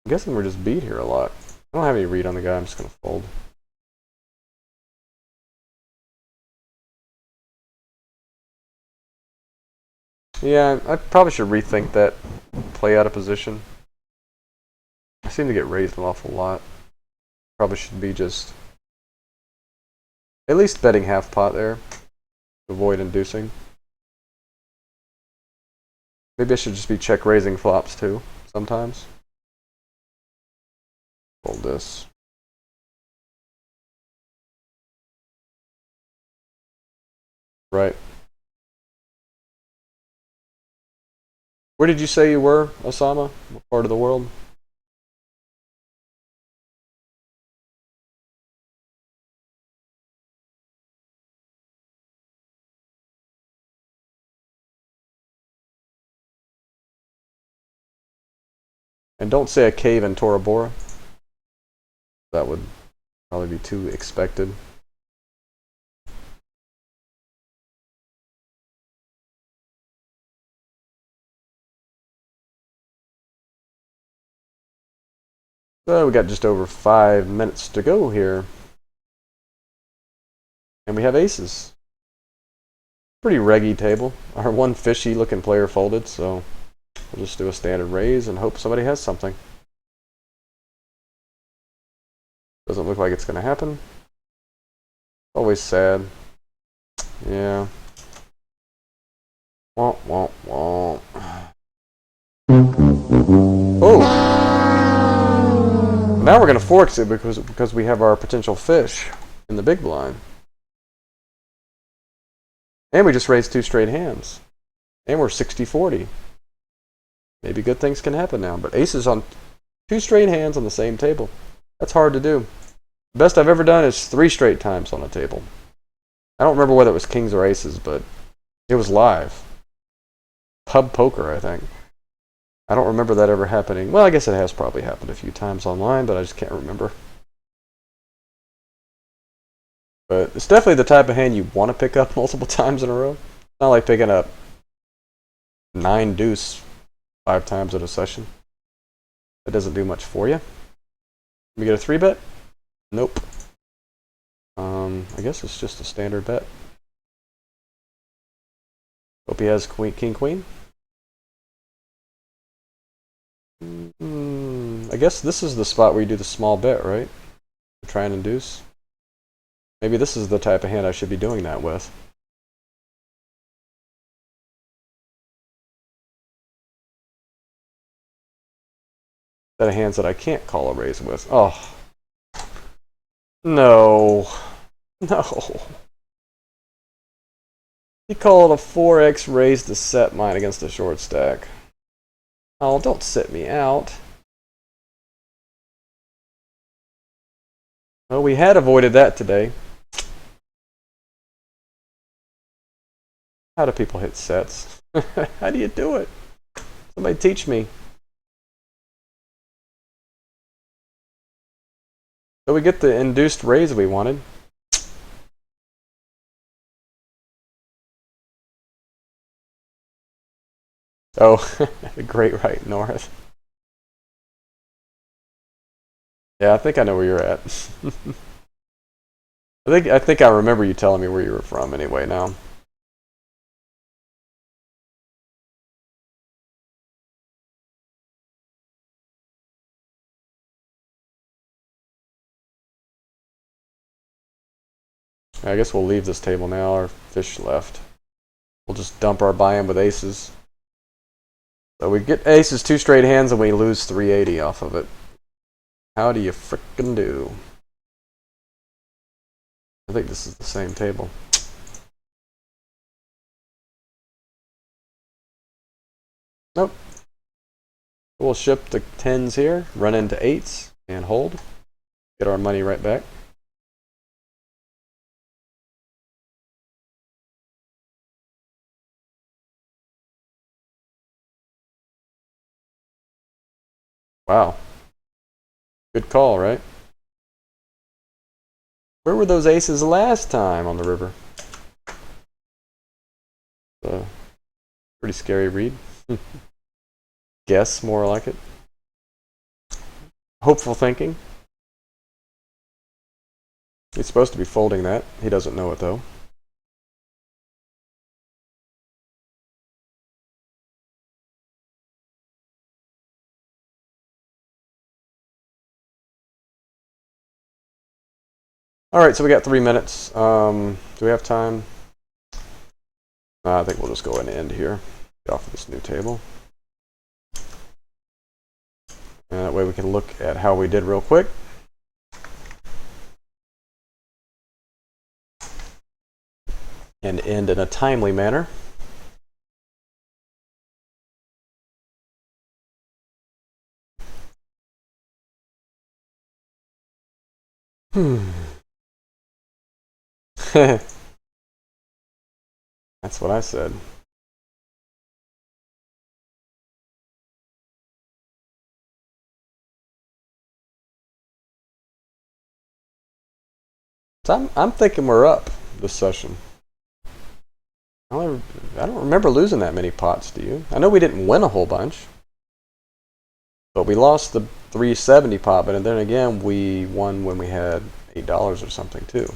I'm guessing we're just beat here a lot. I don't have any read on the guy, I'm just going to fold. Yeah, I probably should rethink that play out of position. I seem to get raised an awful lot. Probably should be just at least betting half pot there to avoid inducing. Maybe I should just be check raising flops too sometimes. Fold this. Right. Where did you say you were, Osama? What part of the world? And don't say a cave in Tora Bora. That would probably be too expected. So we got just over 5 minutes to go here. And we have aces. Pretty reggy table. Our one fishy looking player folded, so we'll just do a standard raise and hope somebody has something. Doesn't look like it's going to happen. Always sad. Yeah. Womp, womp, womp. Oh! Now we're going to force it because we have our potential fish in the big blind. And we just raised 2 straight hands. And we're 60-40. Maybe good things can happen now. But aces on 2 straight hands on the same table. That's hard to do. The best I've ever done is 3 straight times on a table. I don't remember whether it was kings or aces, but it was live. Pub poker, I think. I don't remember that ever happening. Well, I guess it has probably happened a few times online, but I just can't remember. But it's definitely the type of hand you want to pick up multiple times in a row. It's not like picking up 9 deuce 5 times in a session. That doesn't do much for you. We get a 3-bet? Nope. I guess it's just a standard bet. Hope he has king, queen. I guess this is the spot where you do the small bet, right? Try and induce. Maybe this is the type of hand I should be doing that with. Is that a hands that I can't call a raise with? Oh. No. No. He called a 4x raise to set mine against a short stack. Oh, don't sit me out. Well, we had avoided that today. How do people hit sets? How do you do it? Somebody teach me. So we get the induced raise we wanted. Oh, the great right north. Yeah, I think I know where you're at. I think I remember you telling me where you were from anyway now. I guess we'll leave this table now. Our fish left. We'll just dump our buy-in with aces. So we get aces 2 straight hands and we lose 380 off of it. How do you frickin' do? I think this is the same table. Nope. We'll ship the 10s here, run into 8s, and hold. Get our money right back. Wow. Good call, right? Where were those aces last time on the river? Pretty scary read. Guess, more like it. Hopeful thinking. He's supposed to be folding that. He doesn't know it though. Alright, so we got 3 minutes. Do we have time? I think we'll just go ahead and end here. Get off of this new table. And that way we can look at how we did real quick. And end in a timely manner. That's what I said. So I'm thinking we're up this session. I don't remember losing that many pots, do you? I know we didn't win a whole bunch. But we lost the 370 pot, but then again we won when we had $8 or something too.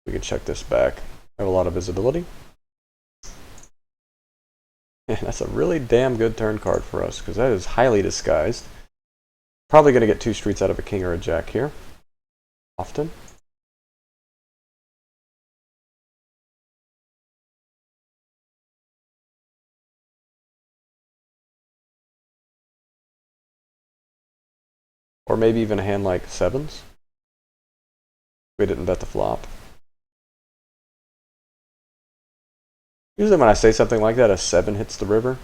We can check this back. I have a lot of visibility. And that's a really damn good turn card for us because that is highly disguised. Probably going to get 2 streets out of a king or a jack here. Often. Or maybe even a hand like 7s. We didn't bet the flop. Usually when I say something like that, a 7 hits the river.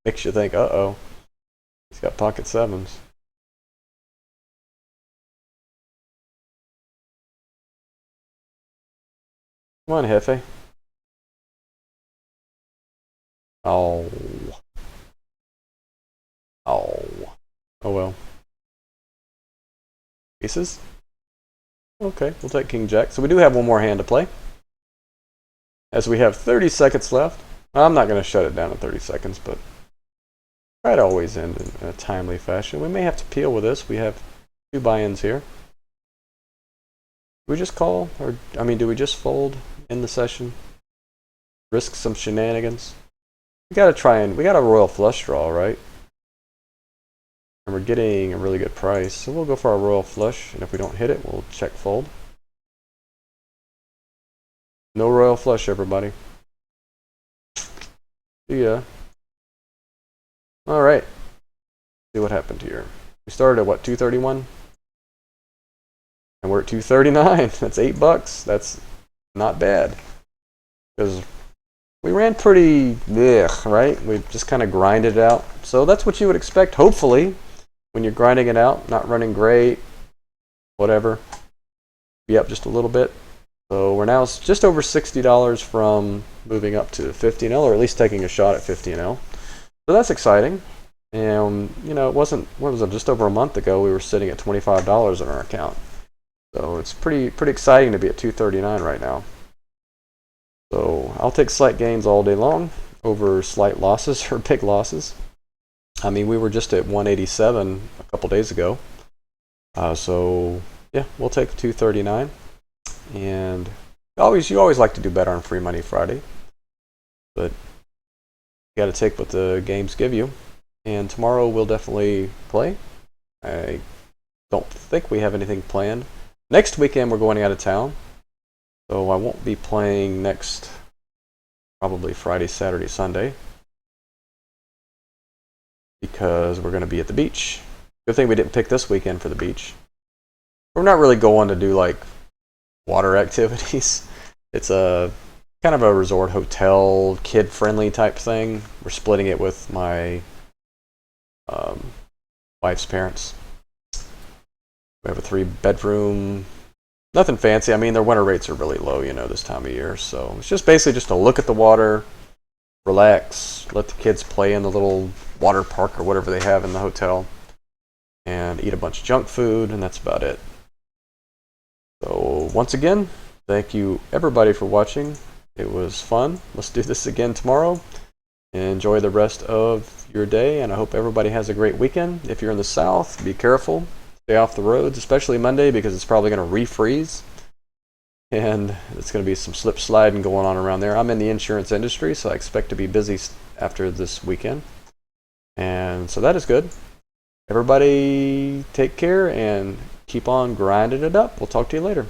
Makes you think, uh-oh. He's got pocket 7s. Come on, Jefe. Oh. Oh. Oh well. Aces? Okay, we'll take King Jack. So we do have one more hand to play. As we have 30 seconds left. I'm not going to shut it down in 30 seconds, but try to always end in a timely fashion. We may have to peel with this. We have 2 buy-ins here. Do we just call? Or, I mean, do we just fold in the session? Risk some shenanigans? We got to try and... We got a royal flush draw, right? And we're getting a really good price. So we'll go for our royal flush. And if we don't hit it, we'll check fold. No royal flush, everybody. See ya. Alright. See what happened here. We started at what, 231? And we're at 239. That's $8. That's not bad. Because we ran pretty right? We just kind of grinded it out. So that's what you would expect, hopefully, when you're grinding it out, not running great, whatever. Be up just a little bit. So we're now just over $60 from moving up to 50-0, or at least taking a shot at 50-0. So that's exciting. And, you know, it wasn't, what was it, just over a month ago, we were sitting at $25 in our account. So it's pretty exciting to be at 239 right now. So I'll take slight gains all day long over slight losses or big losses. I mean, we were just at 187 a couple days ago. So yeah, we'll take 239. And you always like to do better on Free Money Friday, but you got to take what the games give you. And tomorrow we'll definitely play. I don't think we have anything planned. Next weekend we're going out of town, so I won't be playing next, probably Friday, Saturday, Sunday. because we're going to be at the beach. Good thing we didn't pick this weekend for the beach. We're not really going to do like water activities. It's a kind of a resort hotel, kid-friendly type thing. We're splitting it with my wife's parents. We have a 3-bedroom, nothing fancy. I mean, their winter rates are really low, you know, this time of year. So it's just basically just to look at the water, relax, let the kids play in the little water park or whatever they have in the hotel, and eat a bunch of junk food, and that's about it. So once again, thank you everybody for watching. It was fun. Let's do this again tomorrow. Enjoy the rest of your day, and I hope everybody has a great weekend. If you're in the south, be careful. Stay off the roads, especially Monday, because it's probably going to refreeze. And it's going to be some slip sliding going on around there. I'm in the insurance industry, so I expect to be busy after this weekend. And so that is good. Everybody take care and keep on grinding it up. We'll talk to you later.